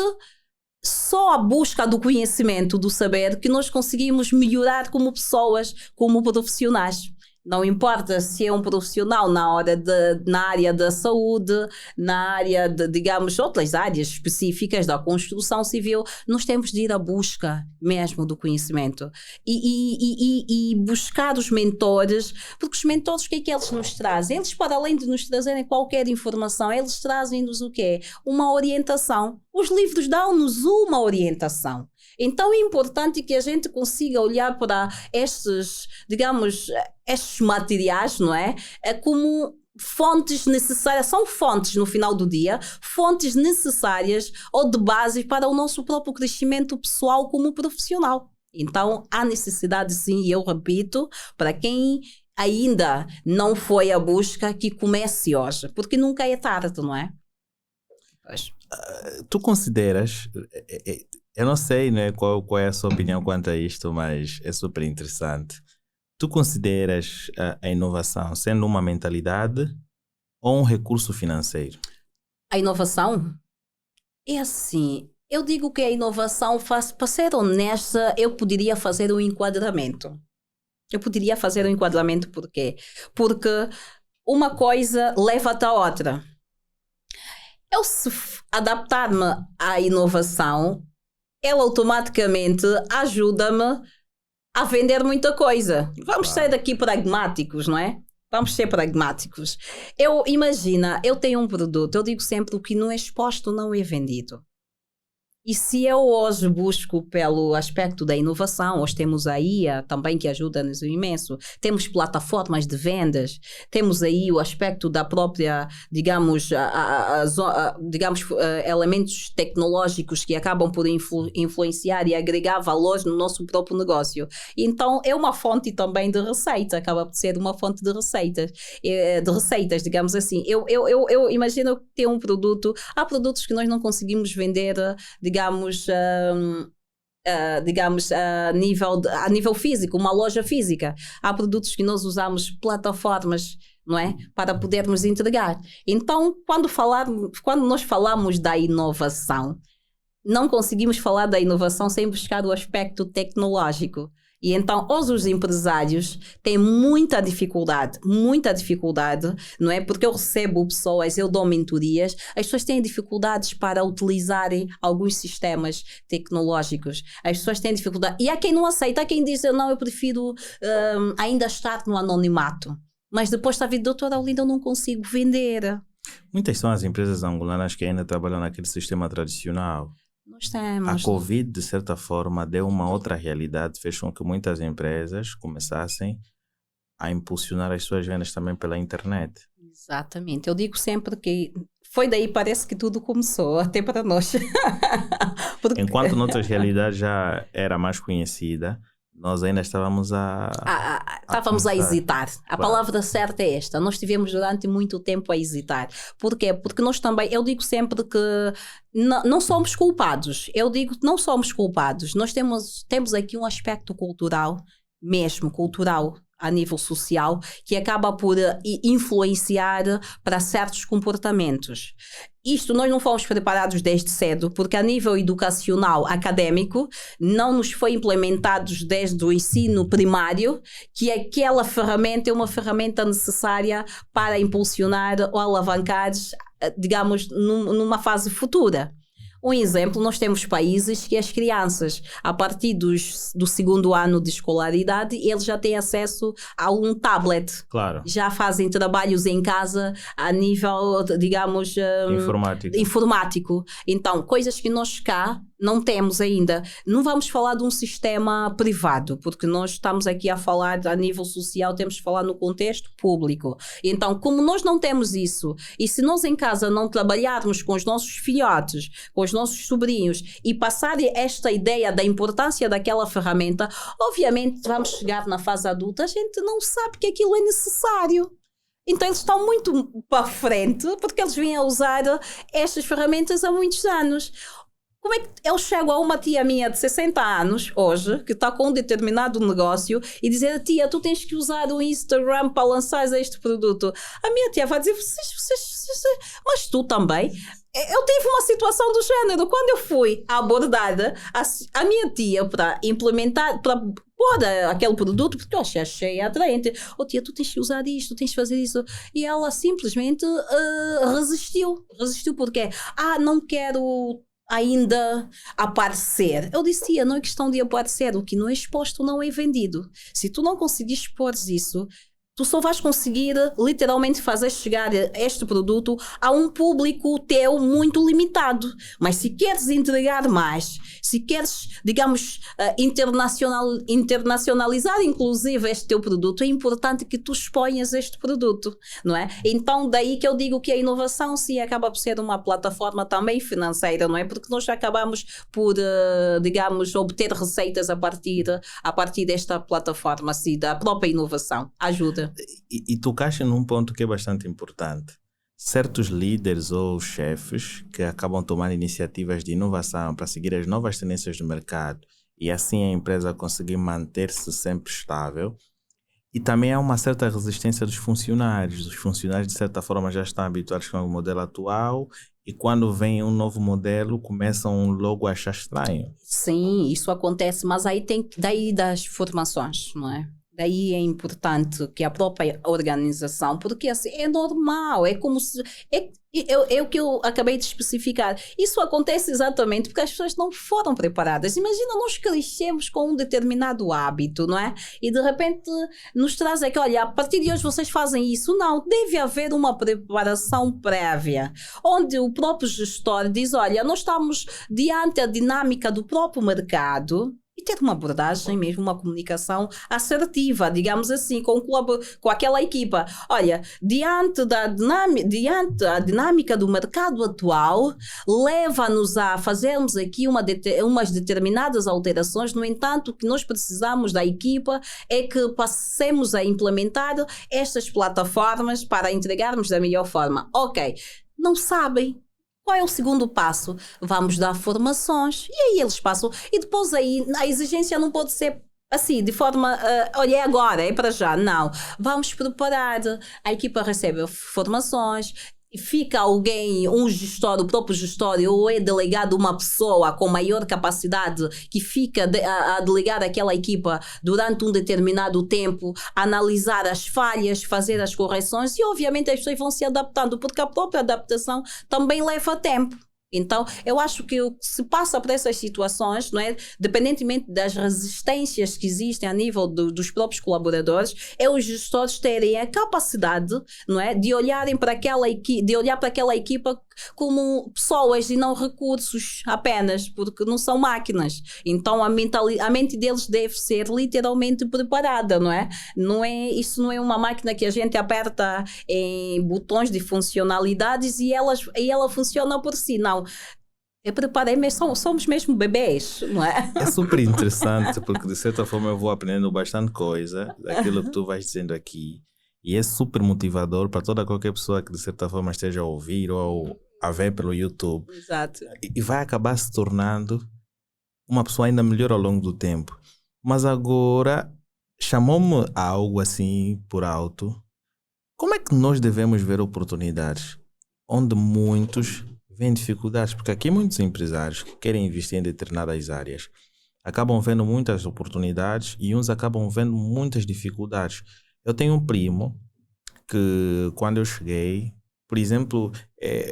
só a busca do conhecimento, do saber, que nós conseguimos melhorar como pessoas, como profissionais. Não importa se é um profissional na área da saúde, na área de, digamos, outras áreas específicas da construção civil, nós temos de ir à busca mesmo do conhecimento e buscar os mentores, porque os mentores, o que é que eles nos trazem? Eles, para além de nos trazerem qualquer informação, eles trazem-nos o quê? Uma orientação. Os livros dão-nos uma orientação. Então é importante que a gente consiga olhar para estes, digamos, estes materiais, não é? Como fontes necessárias, são fontes no final do dia, fontes necessárias ou de base para o nosso próprio crescimento pessoal como profissional. Então há necessidade, sim, e eu repito, para quem ainda não foi à busca, que comece hoje, porque nunca é tarde, não é? Pois. Tu consideras... Eu não sei, né, qual é a sua opinião quanto a isto, mas é super interessante. Tu consideras a inovação sendo uma mentalidade ou um recurso financeiro? A inovação? É assim, eu digo que a inovação faz, para ser honesta, eu poderia fazer um enquadramento. Por quê? Porque uma coisa leva-te à outra. Eu, se adaptar-me à inovação, ela automaticamente ajuda-me a vender muita coisa. Vamos ser aqui pragmáticos, não é? Vamos ser pragmáticos. Imagina, eu tenho um produto, eu digo sempre, o que não é exposto não é vendido. E se eu hoje busco pelo aspecto da inovação, hoje temos a IA também que ajuda-nos imenso, temos plataformas de vendas, temos aí o aspecto da própria, digamos, elementos tecnológicos que acabam por influenciar e agregar valores no nosso próprio negócio. Então é uma fonte também de receita, acaba por ser uma fonte de receitas, digamos assim. Eu imagino ter um produto, há produtos que nós não conseguimos vender, digamos, a nível físico, uma loja física. Há produtos que nós usamos plataformas, não é? Para podermos entregar. Então, quando nós falamos da inovação, não conseguimos falar da inovação sem buscar o aspecto tecnológico. E então, hoje os empresários têm muita dificuldade, não é? Porque eu recebo pessoas, eu dou mentorias, as pessoas têm dificuldades para utilizarem alguns sistemas tecnológicos. As pessoas têm dificuldade. E há quem não aceita, há quem diz, não, eu prefiro ainda estar no anonimato. Mas depois está a vir, doutora Olinda, eu não consigo vender. Muitas são as empresas angolanas que ainda trabalham naquele sistema tradicional. Nós temos. A Covid, de certa forma, deu uma outra realidade, fez com que muitas empresas começassem a impulsionar as suas vendas também pela internet. Exatamente. Eu digo sempre que foi daí, parece que tudo começou, até para nós. Porque... Enquanto noutras realidades já era mais conhecida, nós ainda estávamos a hesitar. A palavra certa é esta. Nós tivemos durante muito tempo a hesitar. Porquê? Porque nós também, eu digo sempre que não somos culpados. Eu digo que não somos culpados. Nós temos aqui um aspecto cultural, mesmo cultural, a nível social, que acaba por influenciar para certos comportamentos. Isto nós não fomos preparados desde cedo, porque a nível educacional, académico, não nos foi implementados desde o ensino primário que aquela ferramenta é uma ferramenta necessária para impulsionar ou alavancar, digamos, numa fase futura. Um exemplo, nós temos países que as crianças, a partir do segundo ano de escolaridade, eles já têm acesso a um tablet. Claro. Já fazem trabalhos em casa a nível, digamos, informático. Então, coisas que nós cá não temos ainda. Não vamos falar de um sistema privado, porque nós estamos aqui a falar a nível social, temos que falar no contexto público. Então, como nós não temos isso, e se nós em casa não trabalharmos com os nossos filhotes, com os nossos sobrinhos, e passar esta ideia da importância daquela ferramenta, obviamente vamos chegar na fase adulta, a gente não sabe que aquilo é necessário. Então eles estão muito para frente, porque eles vêm a usar estas ferramentas há muitos anos. Como é que eu chego a uma tia minha de 60 anos, hoje, que está com um determinado negócio, e dizer, tia, tu tens que usar o Instagram para lançar este produto? A minha tia vai dizer, mas tu também? Eu tive uma situação do género. Quando eu fui abordada, a minha tia, para implementar, para pôr aquele produto, porque eu achei atraente. Oh tia, tu tens que usar isto, tens que fazer isso. E ela simplesmente resistiu. Resistiu porque, não quero ainda aparecer. Eu disse, tia, não é questão de aparecer, o que não é exposto não é vendido. Se tu não conseguires expor isso, tu só vais conseguir literalmente fazer chegar este produto a um público teu muito limitado. Mas se queres entregar mais, se queres, digamos, internacionalizar inclusive este teu produto, é importante que tu exponhas este produto, não é? Então daí que eu digo que a inovação sim acaba por ser uma plataforma também financeira, não é? Porque nós já acabamos por, digamos, obter receitas a partir desta plataforma, assim, da própria inovação. Ajuda. E tocaste num ponto que é bastante importante. Certos líderes ou chefes que acabam tomando iniciativas de inovação para seguir as novas tendências do mercado e assim a empresa conseguir manter-se sempre estável. E também há uma certa resistência dos funcionários. Os funcionários, de certa forma, já estão habituados com o modelo atual e quando vem um novo modelo, começam logo a achar estranho. Sim, isso acontece, mas aí tem daí das formações, não é? Daí é importante que a própria organização, porque assim, é normal, é como se. É o que eu acabei de especificar. Isso acontece exatamente porque as pessoas não foram preparadas. Imagina, nós crescemos com um determinado hábito, não é? E de repente nos trazem que, olha, a partir de hoje vocês fazem isso. Não, deve haver uma preparação prévia, onde o próprio gestor diz, olha, nós estamos diante da dinâmica do próprio mercado, e ter uma abordagem mesmo, uma comunicação assertiva, digamos assim, com aquela equipa. Olha, diante da dinâmica do mercado atual, leva-nos a fazermos aqui umas determinadas alterações. No entanto, o que nós precisamos da equipa é que passemos a implementar estas plataformas para entregarmos da melhor forma. Ok, não sabem. Qual é o segundo passo? Vamos dar formações. E aí eles passam. E depois aí a exigência não pode ser assim, de forma, olha, é agora, é para já. Não. Vamos preparar. A equipa recebe formações. Fica alguém, um gestor, o próprio gestor, ou é delegado uma pessoa com maior capacidade que fica a delegar aquela equipa durante um determinado tempo, analisar as falhas, fazer as correções e obviamente as pessoas vão se adaptando, porque a própria adaptação também leva tempo. Então, eu acho que o que se passa por essas situações, não é? Dependentemente das resistências que existem a nível dos próprios colaboradores, é os gestores terem a capacidade, não é? De olharem para aquela equipa como pessoas e não recursos apenas, porque não são máquinas. Então, a mente deles deve ser literalmente preparada, não é? Isso não é uma máquina que a gente aperta em botões de funcionalidades e ela funciona por si, não. Eu preparei, mas somos mesmo bebês, não é? É super interessante, porque de certa forma eu vou aprendendo bastante coisa daquilo que tu vais dizendo aqui. E é super motivador para qualquer pessoa que de certa forma esteja a ouvir ou a ver pelo YouTube. Exato. E vai acabar se tornando uma pessoa ainda melhor ao longo do tempo. Mas agora, chamou-me a algo assim por alto. Como é que nós devemos ver oportunidades onde muitos veem dificuldades? Porque aqui muitos empresários que querem investir em determinadas áreas acabam vendo muitas oportunidades e uns acabam vendo muitas dificuldades. Eu tenho um primo que, quando eu cheguei, por exemplo,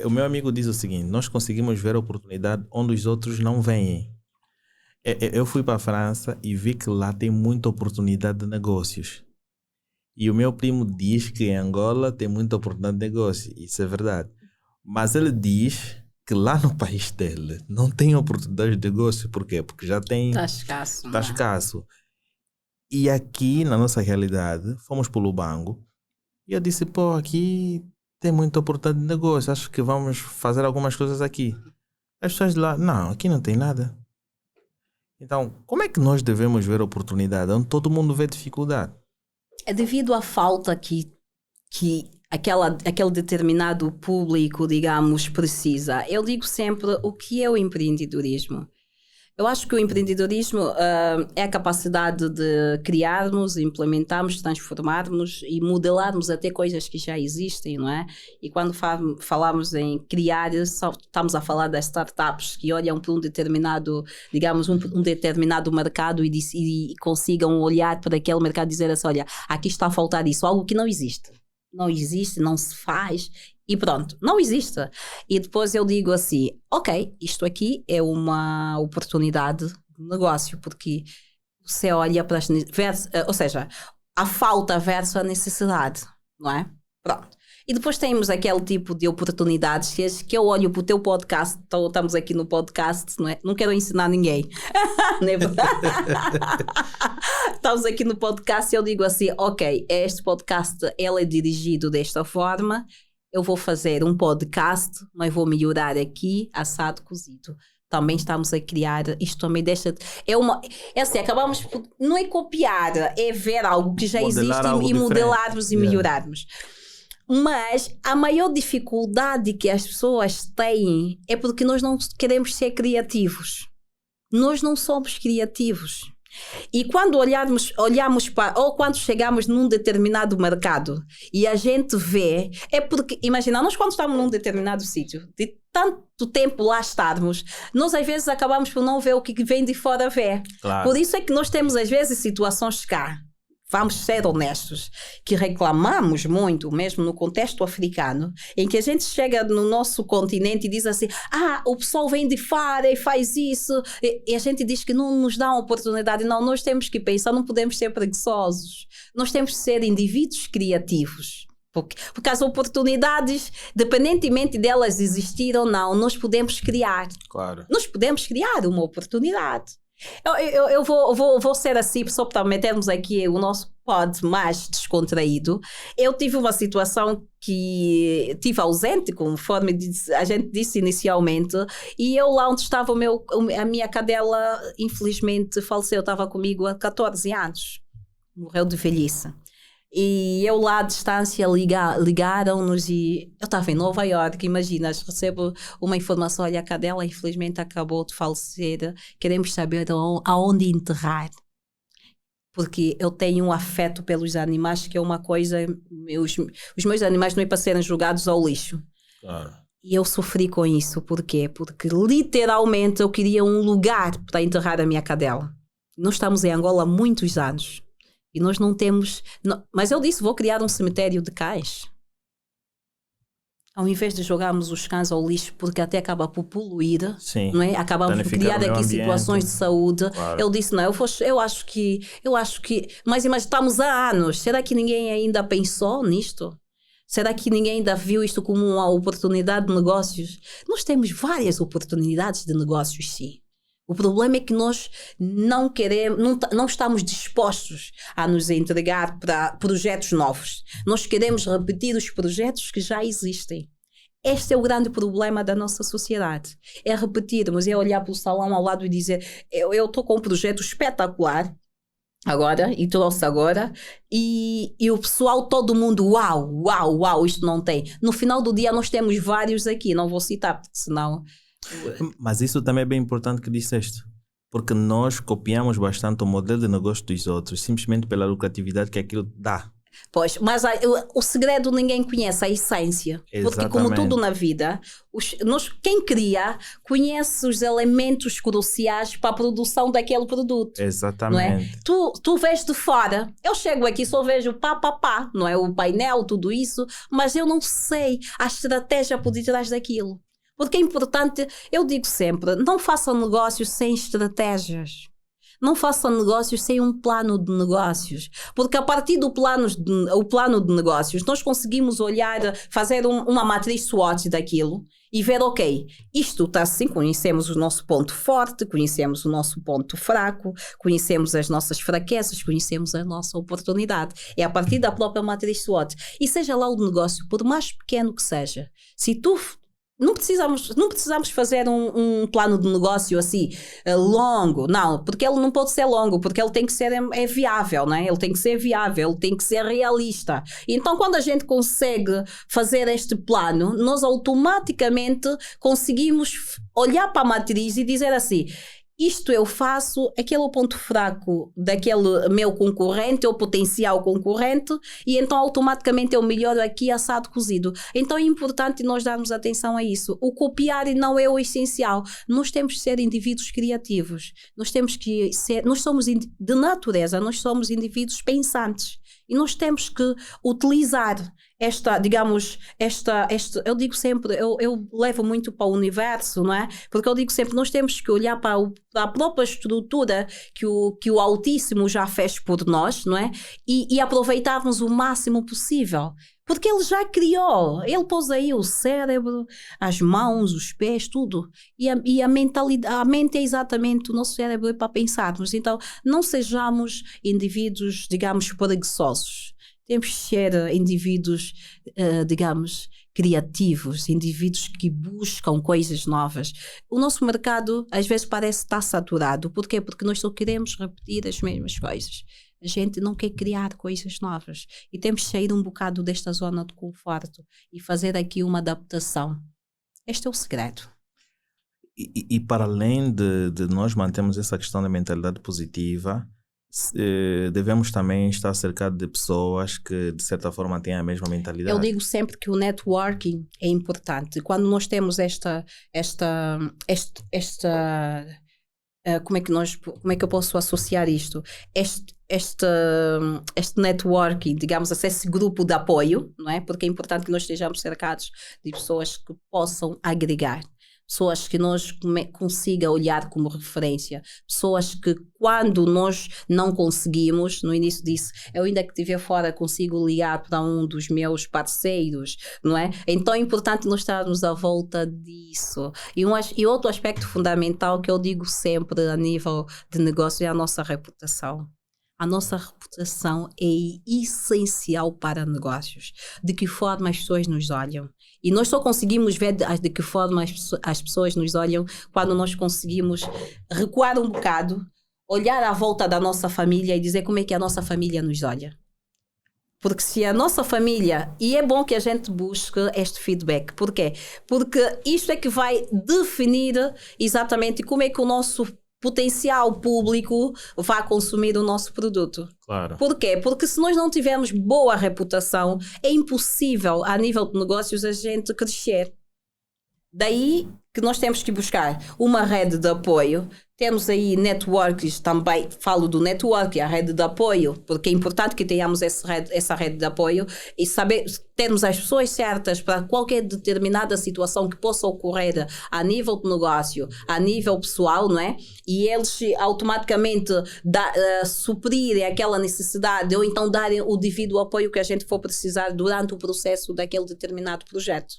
o meu amigo diz o seguinte: nós conseguimos ver a oportunidade onde os outros não veem. Eu fui para a França e vi que lá tem muita oportunidade de negócios. E o meu primo diz que em Angola tem muita oportunidade de negócio. Isso é verdade. Mas ele diz que lá no país dele não tem oportunidade de negócio. Por quê? Porque já tem... Está escasso. Está escasso. E aqui, na nossa realidade, fomos para o Lubango e eu disse, aqui tem muita oportunidade de negócio, acho que vamos fazer algumas coisas aqui. As pessoas de lá, não, aqui não tem nada. Então, como é que nós devemos ver oportunidade onde todo mundo vê dificuldade? É devido à falta que aquele determinado público, digamos, precisa. Eu digo sempre o que é o empreendedorismo. Eu acho que o empreendedorismo é a capacidade de criarmos, implementarmos, transformarmos e modelarmos até coisas que já existem, não é? E quando falamos em criar, estamos a falar das startups que olham para um determinado, digamos, um determinado mercado e consigam olhar para aquele mercado e dizer assim, olha, aqui está a faltar isso, algo que não existe. Não existe, não se faz e pronto, não existe. E depois eu digo assim, ok, isto aqui é uma oportunidade de negócio, porque você olha para ou seja, a falta versus a necessidade, não é? Pronto. E depois temos aquele tipo de oportunidades que eu olho para o teu podcast, estamos aqui no podcast, não é? Não quero ensinar ninguém. Estamos aqui no podcast e eu digo assim, ok, este podcast ele é dirigido desta forma, eu vou fazer um podcast, mas vou melhorar aqui, assado, cozido. Também estamos a criar, isto também deixa... É assim, acabamos por... Não é copiar, é ver algo que já existe e modelarmos e melhorarmos. Mas a maior dificuldade que as pessoas têm é porque nós não queremos ser criativos. Nós não somos criativos. E quando olhamos para, ou quando chegamos num determinado mercado e a gente vê, é porque, imagina, nós quando estamos num determinado sítio, de tanto tempo lá estarmos, nós às vezes acabamos por não ver o que vem de fora ver. Claro. Por isso é que nós temos às vezes situações cá, vamos ser honestos, que reclamamos muito, mesmo no contexto africano, em que a gente chega no nosso continente e diz assim, o pessoal vem de fora e faz isso, e a gente diz que não nos dá uma oportunidade. Não, nós temos que pensar, não podemos ser preguiçosos, nós temos que ser indivíduos criativos. Porque as oportunidades, independentemente delas existir ou não, nós podemos criar. Claro. Nós podemos criar uma oportunidade. Eu vou ser assim, só para metermos aqui o nosso pod mais descontraído. Eu tive uma situação que tive ausente, conforme a gente disse inicialmente, e eu lá onde estava a minha cadela, infelizmente faleceu, estava comigo há 14 anos, morreu de velhice. E eu lá à distância ligaram-nos e eu estava em Nova Iorque, imaginas, recebo uma informação, olha, a cadela infelizmente acabou de falecer, queremos saber aonde enterrar. Porque eu tenho um afeto pelos animais, que é uma coisa, os meus animais não é para serem jogados ao lixo. Claro. E eu sofri com isso, por quê? Porque literalmente eu queria um lugar para enterrar a minha cadela. Nós estamos em Angola há muitos anos. E nós não temos... mas eu disse, vou criar um cemitério de cães. Ao invés de jogarmos os cães ao lixo, porque até acaba por poluir, sim, não é? Acabamos por criar aqui ambiente, situações de saúde. Claro. Eu disse, não, eu acho que... Mas estamos há anos. Será que ninguém ainda pensou nisto? Será que ninguém ainda viu isto como uma oportunidade de negócios? Nós temos várias oportunidades de negócios, sim. O problema é que nós não queremos, não estamos dispostos a nos entregar para projetos novos. Nós queremos repetir os projetos que já existem. Este é o grande problema da nossa sociedade. É repetirmos, é olhar para o salão ao lado e dizer, eu estou com um projeto espetacular agora, e trouxe agora, e o pessoal, todo mundo, uau, isto não tem. No final do dia nós temos vários aqui, não vou citar, porque senão... Mas isso também é bem importante que disseste, porque nós copiamos bastante o modelo de negócio dos outros, simplesmente pela lucratividade que aquilo dá. Pois, mas o segredo ninguém conhece, a essência. Exatamente. Porque como tudo na vida, quem cria conhece os elementos cruciais para a produção daquele produto. Exatamente. Não é? Tu vês de fora, eu chego aqui só vejo não é? O painel, tudo isso, mas eu não sei a estratégia por detrás daquilo. Porque é importante, eu digo sempre, não façam negócios sem estratégias. Não façam negócios sem um plano de negócios. Porque a partir do plano de negócios, nós conseguimos olhar, fazer uma matriz SWOT daquilo e ver, ok, isto está assim, conhecemos o nosso ponto forte, conhecemos o nosso ponto fraco, conhecemos as nossas fraquezas, conhecemos a nossa oportunidade. É a partir da própria matriz SWOT. E seja lá o negócio, por mais pequeno que seja, se tu... Não precisamos fazer um plano de negócio assim longo, não, porque ele não pode ser longo, porque ele tem que ser viável, não é? Ele tem que ser viável, ele tem que ser realista. Então, quando a gente consegue fazer este plano, nós automaticamente conseguimos olhar para a matriz e dizer assim, isto eu faço, aquele é o ponto fraco daquele meu concorrente, ou potencial concorrente, e então automaticamente eu melhoro aqui assado cozido. Então é importante nós darmos atenção a isso. O copiar não é o essencial. Nós temos que ser indivíduos criativos. Nós somos de natureza, nós somos indivíduos pensantes. E nós temos que utilizar eu digo sempre, eu levo muito para o universo, não é? Porque eu digo sempre, nós temos que olhar para a própria estrutura que o Altíssimo já fez por nós, não é? E aproveitarmos o máximo possível. Porque ele já criou, ele pôs aí o cérebro, as mãos, os pés, tudo. E a mente é exatamente o nosso cérebro é para pensarmos. Então, não sejamos indivíduos, digamos, preguiçosos. Temos que ser indivíduos, digamos, criativos, indivíduos que buscam coisas novas. O nosso mercado, às vezes, parece estar saturado. Por quê? Porque nós só queremos repetir as mesmas coisas. A gente não quer criar coisas novas. E temos que sair um bocado desta zona de conforto e fazer aqui uma adaptação. Este é o segredo. E para além de nós mantermos essa questão da mentalidade positiva, devemos também estar cercados de pessoas que de certa forma têm a mesma mentalidade. Eu digo sempre que o networking é importante. Quando nós temos esta como é que eu posso associar isto? Este networking, digamos assim, esse grupo de apoio, não é? Porque é importante que nós estejamos cercados de pessoas que possam agregar. Pessoas que nós consiga olhar como referência, pessoas que quando nós não conseguimos, no início disse, eu ainda que estiver fora consigo ligar para um dos meus parceiros, não é? Então é importante nós estarmos à volta disso. E outro aspecto fundamental que eu digo sempre a nível de negócio é a nossa reputação. A nossa reputação é essencial para negócios. De que forma as pessoas nos olham. E nós só conseguimos ver de que forma as pessoas nos olham quando nós conseguimos recuar um bocado, olhar à volta da nossa família e dizer como é que a nossa família nos olha. Porque se a nossa família... E é bom que a gente busque este feedback. Por quê? Porque isto é que vai definir exatamente como é que o nosso potencial público vai consumir o nosso produto. Claro. Por quê? Porque se nós não tivermos boa reputação, é impossível, a nível de negócios, a gente crescer. Daí que nós temos que buscar uma rede de apoio. Temos aí networks também, falo do network, a rede de apoio, porque é importante que tenhamos essa rede de apoio e saber, termos as pessoas certas para qualquer determinada situação que possa ocorrer a nível de negócio, a nível pessoal, não é? E eles automaticamente suprirem aquela necessidade ou então darem o devido apoio que a gente for precisar durante o processo daquele determinado projeto.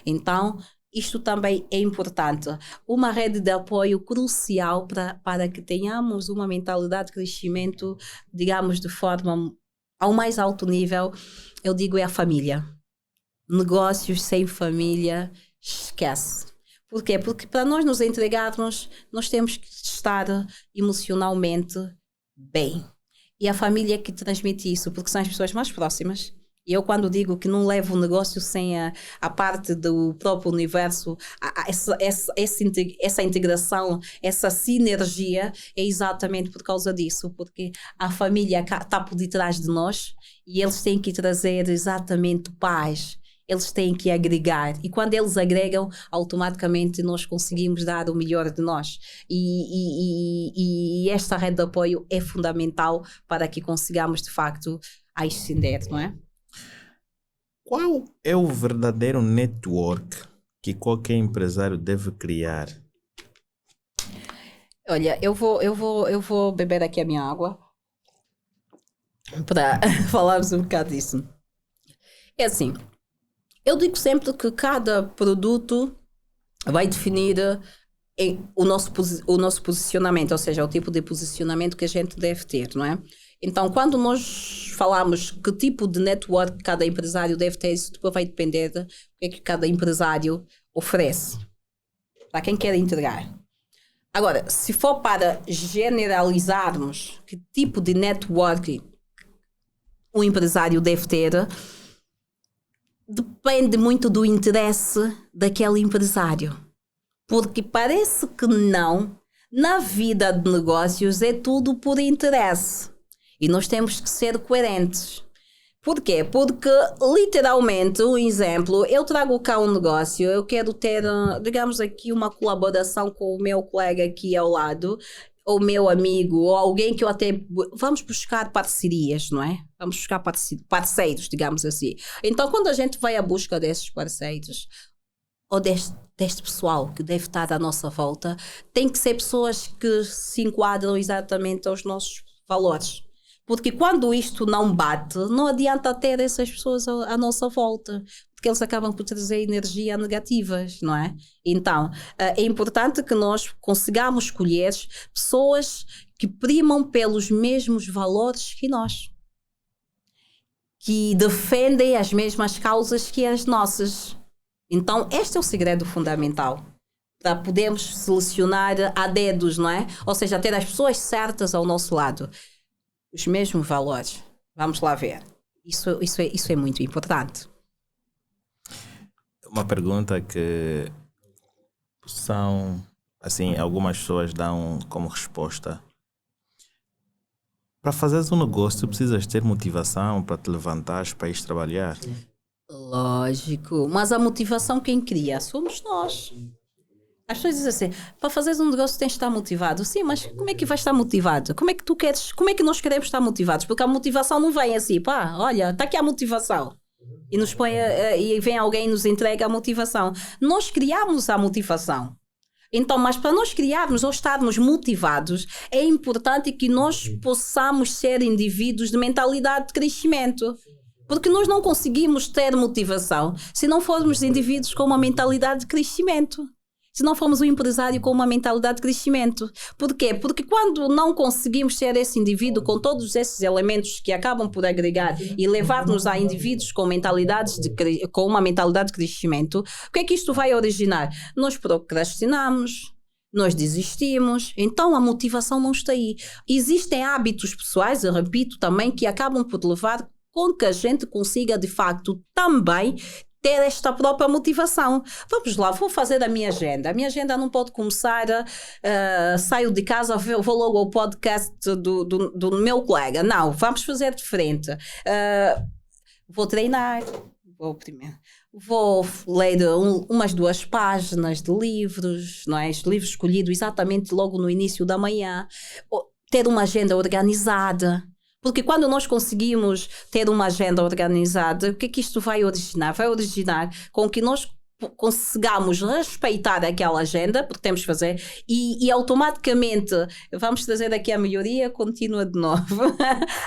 Então, isto também é importante. Uma rede de apoio crucial para que tenhamos uma mentalidade de crescimento, digamos, de forma ao mais alto nível, eu digo é a família. Negócios sem família, esquece. Por quê? Porque para nós nos entregarmos, nós temos que estar emocionalmente bem. E a família é que transmite isso, porque são as pessoas mais próximas. E eu quando digo que não levo o negócio sem a parte do próprio universo, essa integração, essa sinergia, é exatamente por causa disso, porque a família está por detrás de nós e eles têm que trazer exatamente paz, eles têm que agregar e quando eles agregam, automaticamente nós conseguimos dar o melhor de nós e esta rede de apoio é fundamental para que consigamos de facto ascender, não é? Qual é o verdadeiro network que qualquer empresário deve criar? Olha, eu vou beber aqui a minha água para falarmos um bocado disso. É assim, eu digo sempre que cada produto vai definir o nosso posicionamento, ou seja, o tipo de posicionamento que a gente deve ter, não é? Então, quando nós falamos que tipo de network cada empresário deve ter, isso depois vai depender do que é que cada empresário oferece, para quem quer entregar. Agora, se for para generalizarmos que tipo de network o empresário deve ter, depende muito do interesse daquele empresário. Porque parece que não, na vida de negócios é tudo por interesse. E nós temos que ser coerentes. Por quê? Porque, literalmente, um exemplo, eu trago cá um negócio, eu quero ter, digamos aqui, uma colaboração com o meu colega aqui ao lado, ou meu amigo, ou alguém que eu até... Vamos buscar parcerias, não é? Vamos buscar parceiros, digamos assim. Então, quando a gente vai à busca desses parceiros, ou deste pessoal que deve estar à nossa volta, tem que ser pessoas que se enquadram exatamente aos nossos valores. Porque quando isto não bate, não adianta ter essas pessoas à nossa volta, porque eles acabam por trazer energia negativas, não é? Então, é importante que nós consigamos escolher pessoas que primam pelos mesmos valores que nós, que defendem as mesmas causas que as nossas. Então, este é o segredo fundamental para podermos selecionar a dedos, não é? Ou seja, ter as pessoas certas ao nosso lado. Os mesmos valores. Vamos lá ver. Isso é muito importante. Uma pergunta que são, assim, algumas pessoas dão como resposta. Para fazeres um negócio, precisas ter motivação para te levantares, para ir trabalhar? Lógico. Mas a motivação quem cria somos nós. As pessoas dizem assim, para fazeres um negócio tens de estar motivado. Sim, mas como é que vais estar motivado? Como é que tu queres, como é que nós queremos estar motivados? Porque a motivação não vem assim, pá, olha, está aqui a motivação. E nos põe e vem alguém e nos entrega a motivação. Nós criamos a motivação. Então, mas para nós criarmos ou estarmos motivados, é importante que nós possamos ser indivíduos de mentalidade de crescimento. Porque nós não conseguimos ter motivação se não formos indivíduos com uma mentalidade de crescimento. Se não formos um empresário com uma mentalidade de crescimento. Por quê? Porque quando não conseguimos ser esse indivíduo com todos esses elementos que acabam por agregar e levar-nos a indivíduos com com uma mentalidade de crescimento, o que é que isto vai originar? Nós procrastinamos, nós desistimos, então a motivação não está aí. Existem hábitos pessoais, eu repito também, que acabam por levar com que a gente consiga de facto também ter esta própria motivação. Vamos lá, vou fazer a minha agenda. A minha agenda não pode começar, saio de casa, vou logo ao podcast do meu colega. Não, vamos fazer diferente. Vou treinar, vou ler umas 2 páginas de livros, não é? Livros escolhidos exatamente logo no início da manhã. Ter uma agenda organizada. Porque quando nós conseguimos ter uma agenda organizada, o que é que isto vai originar? Vai originar com que nós consigamos respeitar aquela agenda, porque temos que fazer, e automaticamente vamos trazer aqui a melhoria contínua de novo.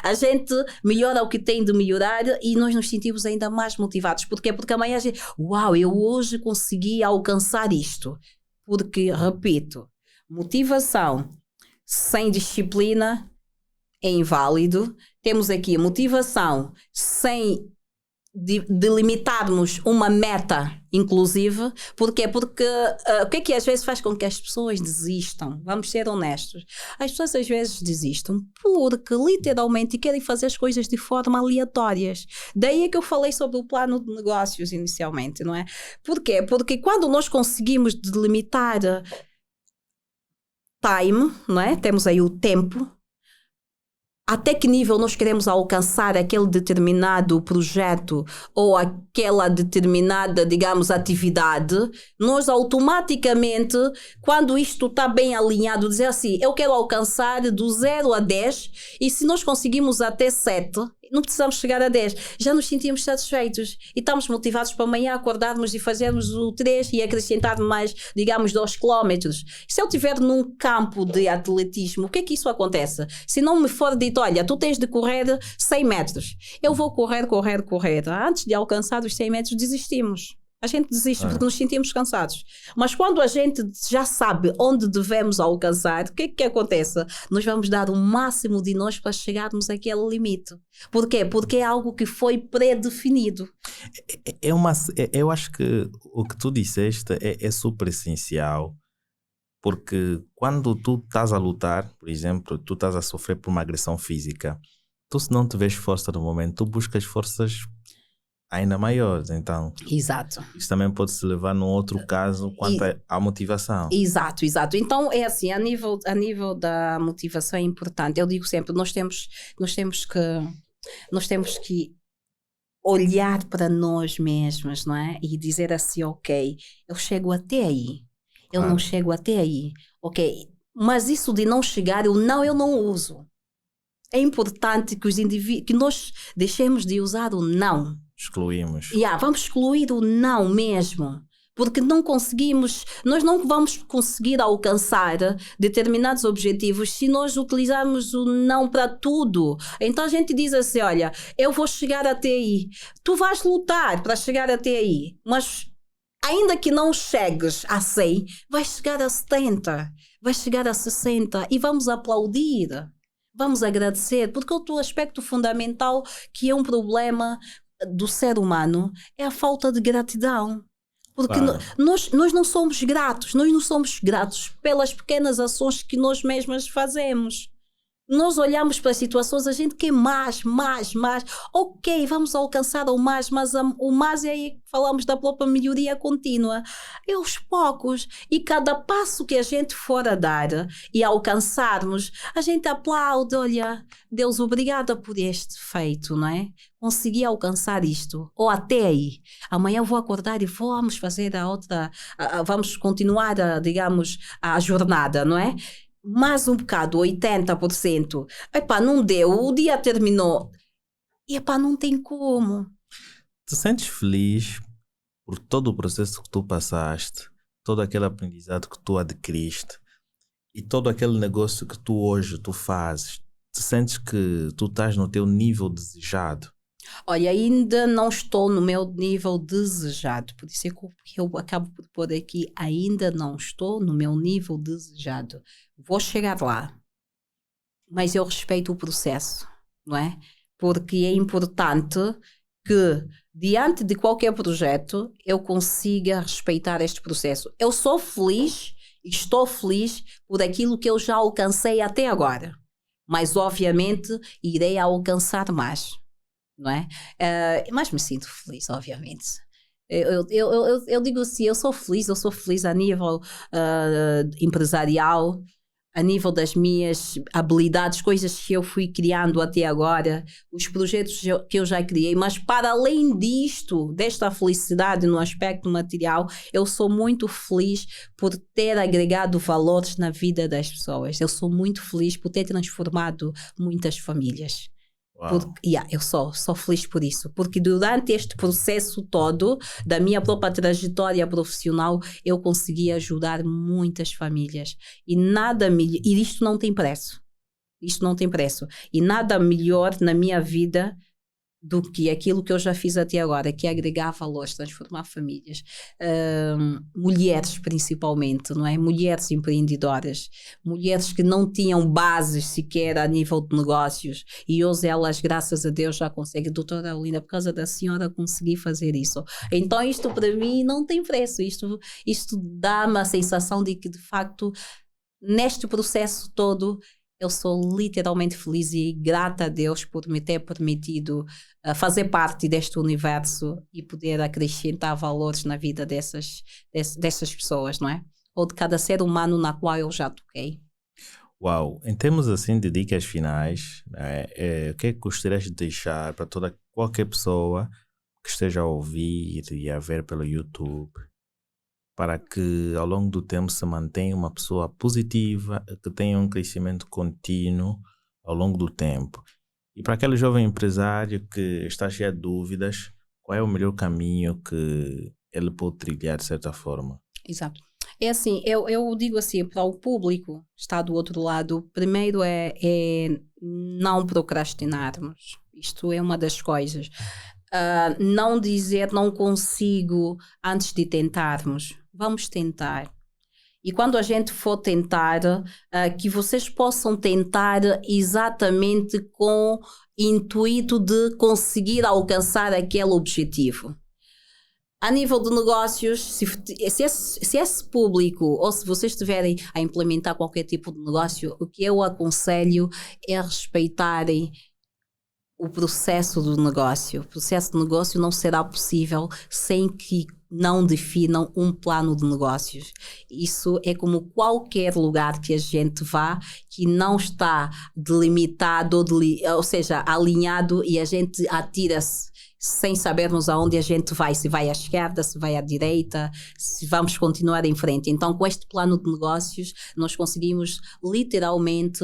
A gente melhora o que tem de melhorar e nós nos sentimos ainda mais motivados. Porquê? Porque amanhã a gente, uau, eu hoje consegui alcançar isto. Porque, repito, motivação sem disciplina é inválido. Temos aqui a motivação sem delimitarmos uma meta inclusive. Porquê? Porque o que é que às vezes faz com que as pessoas desistam? Vamos ser honestos. As pessoas às vezes desistem porque literalmente querem fazer as coisas de forma aleatórias. Daí é que eu falei sobre o plano de negócios inicialmente, não é? Porquê? Porque quando nós conseguimos delimitar time, não é? Temos aí o tempo. Até que nível nós queremos alcançar aquele determinado projeto ou aquela determinada, digamos, atividade, nós automaticamente, quando isto está bem alinhado, dizer assim, eu quero alcançar do 0 a 10 e se nós conseguimos até 7, não precisamos chegar a 10, já nos sentimos satisfeitos e estamos motivados para amanhã acordarmos e fazermos o 3 e acrescentar mais, digamos, 2 quilómetros. Se eu estiver num campo de atletismo, o que é que isso acontece? Se não me for dito, olha, tu tens de correr 100 metros, eu vou correr. Antes de alcançar os 100 metros, desistimos. A gente desiste porque nos sentimos cansados. Mas quando a gente já sabe onde devemos alcançar, o que é que acontece? Nós vamos dar o máximo de nós para chegarmos àquele limite. Por quê? Porque é algo que foi pré-definido. Eu acho que o que tu disseste é super essencial, porque quando tu estás a lutar, por exemplo, tu estás a sofrer por uma agressão física, tu se não tiveres força no momento, tu buscas forças ainda maiores, então. Exato. Isso também pode se levar num outro caso quanto à motivação. Exato. Então é assim, a nível da motivação é importante. Eu digo sempre, nós temos que olhar para nós mesmos, não é? E dizer assim, ok, eu chego até aí, eu não chego até aí, ok, mas isso de não chegar, eu não uso. É importante que nós deixemos de usar o não. Excluímos. Vamos excluir o não mesmo, porque nós não vamos conseguir alcançar determinados objetivos se nós utilizarmos o não para tudo. Então a gente diz assim, olha, eu vou chegar até aí, tu vais lutar para chegar até aí, mas ainda que não chegues a 100, vais chegar a 70, vais chegar a 60 e vamos aplaudir, vamos agradecer, porque outro aspecto fundamental que é um problema do ser humano é a falta de gratidão. Porque nós não somos gratos, pelas pequenas ações que nós mesmas fazemos. Nós olhamos para as situações, a gente quer mais. Ok, vamos alcançar o mais, mas o mais é aí que falamos da própria melhoria contínua. É aos poucos. E cada passo que a gente for a dar e alcançarmos, a gente aplaude. Olha, Deus, obrigada por este feito, não é? Consegui alcançar isto. Ou até aí. Amanhã eu vou acordar e vamos fazer a outra. Vamos continuar, digamos, a jornada, não é? Mais um bocado, 80%. Epá, não deu, o dia terminou. E epá, não tem como. Te sentes feliz por todo o processo que tu passaste, todo aquele aprendizado que tu adquiriste e todo aquele negócio que tu hoje fazes? Te sentes que tu estás no teu nível desejado? Olha, ainda não estou no meu nível desejado. Por isso é que eu acabo por pôr aqui, ainda não estou no meu nível desejado. Vou chegar lá, mas eu respeito o processo, não é? Porque é importante que, diante de qualquer projeto, eu consiga respeitar este processo. Eu sou feliz e estou feliz por aquilo que eu já alcancei até agora, mas obviamente irei alcançar mais, não é? Mas me sinto feliz, obviamente. Eu digo assim, eu sou feliz a nível empresarial, a nível das minhas habilidades, coisas que eu fui criando até agora, os projetos que eu já criei, mas para além disto, desta felicidade no aspecto material, eu sou muito feliz por ter agregado valores na vida das pessoas. Eu sou muito feliz por ter transformado muitas famílias. Eu sou feliz por isso, porque durante este processo todo da minha própria trajetória profissional eu consegui ajudar muitas famílias e nada melhor, e isto não tem preço, e nada melhor na minha vida do que aquilo que eu já fiz até agora, que é agregar valores, transformar famílias, mulheres principalmente, não é? Mulheres empreendedoras, mulheres que não tinham bases sequer a nível de negócios e hoje elas, graças a Deus, já conseguem. Doutora Olinda, por causa da senhora consegui fazer isso. Então isto para mim não tem preço, isto dá-me a sensação de que de facto neste processo todo eu sou literalmente feliz e grata a Deus por me ter permitido fazer parte deste universo e poder acrescentar valores na vida dessas pessoas, não é? Ou de cada ser humano na qual eu já toquei. Uau! Em termos assim de dicas finais, o que é que gostarias de deixar para qualquer pessoa que esteja a ouvir e a ver pelo YouTube, para que ao longo do tempo se mantenha uma pessoa positiva, que tenha um crescimento contínuo ao longo do tempo? E para aquele jovem empresário que está cheio de dúvidas, qual é o melhor caminho que ele pode trilhar de certa forma? Exato. É assim, eu digo assim, para o público que está do outro lado, primeiro é não procrastinarmos. Isto é uma das coisas. Não dizer não consigo antes de tentarmos. Vamos tentar. E quando a gente for tentar, que vocês possam tentar exatamente com intuito de conseguir alcançar aquele objetivo. A nível de negócios, se esse público ou se vocês estiverem a implementar qualquer tipo de negócio, o que eu aconselho é respeitarem o processo do negócio. O processo de negócio não será possível sem que não definam um plano de negócios. Isso é como qualquer lugar que a gente vá que não está delimitado, ou seja, alinhado, e a gente atira-se sem sabermos aonde a gente vai, se vai à esquerda, se vai à direita, se vamos continuar em frente. Então, com este plano de negócios, nós conseguimos literalmente,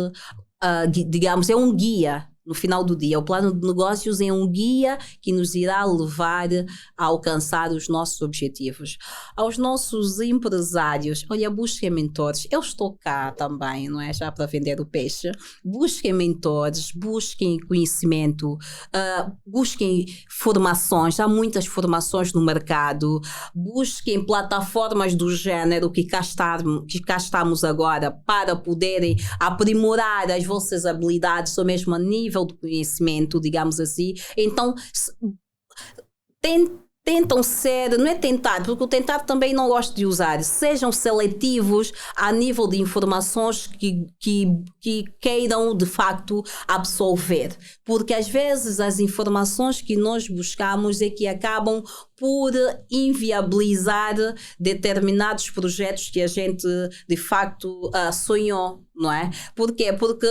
digamos, é um guia. No final do dia, o plano de negócios é um guia que nos irá levar a alcançar os nossos objetivos. Aos nossos empresários, olha, busquem mentores. Eu estou cá também, não é? Já para vender o peixe. Busquem mentores, busquem conhecimento, busquem formações. Há muitas formações no mercado. Busquem plataformas do género que cá estamos agora para poderem aprimorar as vossas habilidades, ou mesmo a nível de conhecimento, digamos assim. Então, tentam ser, não é tentar, porque o tentar também não gosto de usar, sejam seletivos a nível de informações que queiram de facto absorver, porque às vezes as informações que nós buscamos é que acabam por inviabilizar determinados projetos que a gente de facto sonhou, não é? Por quê? Porque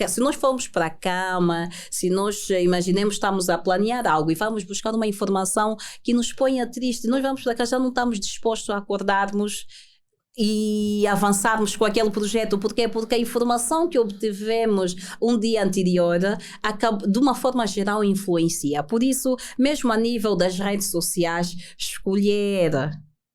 se nós formos para a cama, se nós imaginemos estamos a planear algo e vamos buscar uma informação que nos ponha triste, nós vamos para cá, já não estamos dispostos a acordarmos e avançarmos com aquele projeto. Porquê? Porque a informação que obtivemos um dia anterior acaba, de uma forma geral, influencia. Por isso, mesmo a nível das redes sociais,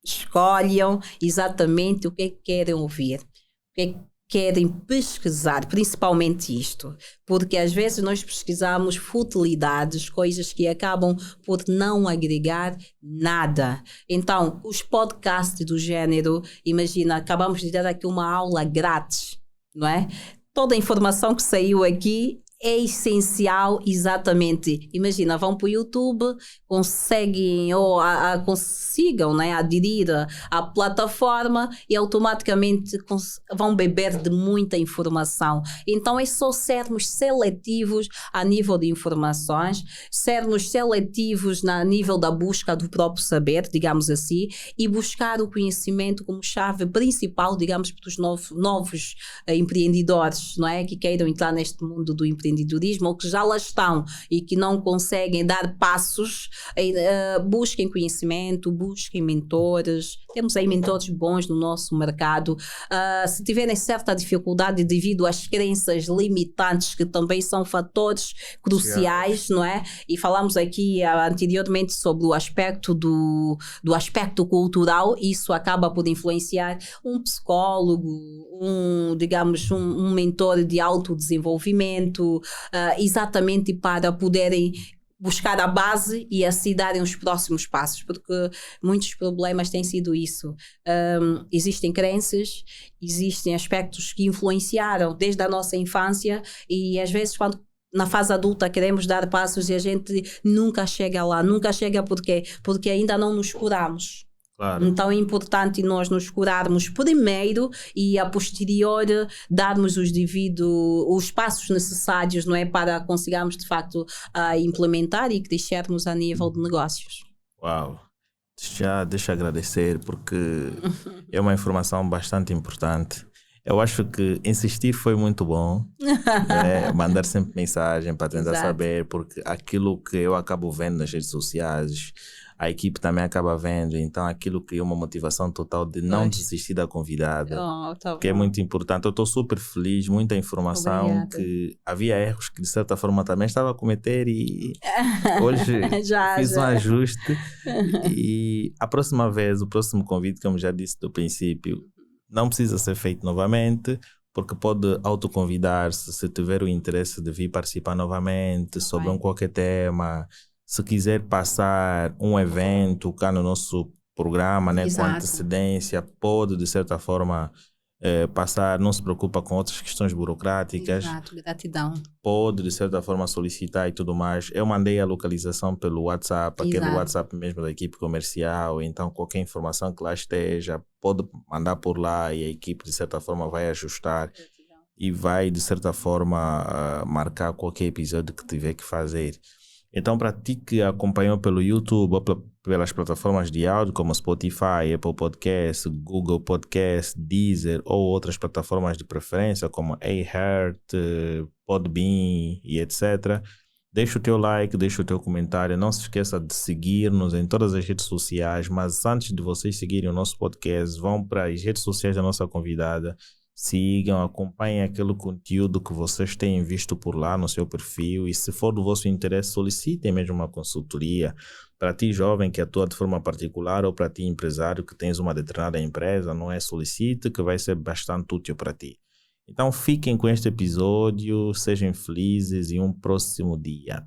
escolham exatamente o que é que querem ouvir, o que é que querem pesquisar, principalmente isto, porque às vezes nós pesquisamos futilidades, coisas que acabam por não agregar nada. Então, os podcasts do género, imagina, acabamos de dar aqui uma aula grátis, não é? Toda a informação que saiu aqui é essencial, exatamente. Imagina, vão para o YouTube, conseguem ou consigam, né, aderir à plataforma e automaticamente vão beber de muita informação. Então é só sermos seletivos a nível de informações, sermos seletivos a nível da busca do próprio saber, digamos assim, e buscar o conhecimento como chave principal, digamos, para os novos empreendedores, não é? Que queiram entrar neste mundo do empreendedorismo ou que já lá estão e que não conseguem dar passos, busquem conhecimento, busquem mentores. Temos aí mentores bons no nosso mercado. Se tiverem certa dificuldade devido às crenças limitantes, que também são fatores cruciais, não é? E falamos aqui anteriormente sobre o aspecto do aspecto cultural, isso acaba por influenciar um psicólogo, digamos, um mentor de autodesenvolvimento, exatamente para poderem buscar a base e assim darem os próximos passos, porque muitos problemas têm sido isso. Existem crenças, existem aspectos que influenciaram desde a nossa infância e às vezes quando na fase adulta queremos dar passos e a gente nunca chega lá. Nunca chega porque ainda não nos curamos. Claro. Então é importante nós nos curarmos primeiro e a posterior darmos os passos necessários, não é, para conseguirmos de facto implementar e crescermos a nível de negócios. Uau! Já deixa eu agradecer porque é uma informação bastante importante. Eu acho que insistir foi muito bom, né? Mandar sempre mensagem para tentar saber, porque aquilo que eu acabo vendo nas redes sociais, a equipe também acaba vendo, então aquilo cria uma motivação total de não desistir da convidada, que é muito importante. Eu estou super feliz, muita informação. Obrigada. Que havia erros que de certa forma também estava a cometer e hoje fiz um ajuste. E a próxima vez, o próximo convite, como já disse do princípio, não precisa ser feito novamente, porque pode autoconvidar-se se tiver o interesse de vir participar novamente sobre qualquer tema. Se quiser passar um evento cá no nosso programa, né, com antecedência, pode de certa forma passar, não se preocupa com outras questões burocráticas. Exato, gratidão. Pode de certa forma solicitar e tudo mais. Eu mandei a localização pelo WhatsApp, aquele WhatsApp mesmo da equipe comercial, então qualquer informação que lá esteja, pode mandar por lá e a equipe de certa forma vai ajustar e vai de certa forma marcar qualquer episódio que tiver que fazer. Então, para ti que acompanhou pelo YouTube ou pelas plataformas de áudio como Spotify, Apple Podcast, Google Podcast, Deezer ou outras plataformas de preferência como iHeart, Podbean e etc., deixa o teu like, deixa o teu comentário. Não se esqueça de seguir-nos em todas as redes sociais, mas antes de vocês seguirem o nosso podcast, vão para as redes sociais da nossa convidada. Sigam, acompanhem aquele conteúdo que vocês têm visto por lá no seu perfil e se for do vosso interesse, solicitem mesmo uma consultoria. Para ti jovem que atua de forma particular ou para ti empresário que tens uma determinada empresa, não é? Solicite que vai ser bastante útil para ti. Então fiquem com este episódio, sejam felizes e um próximo dia.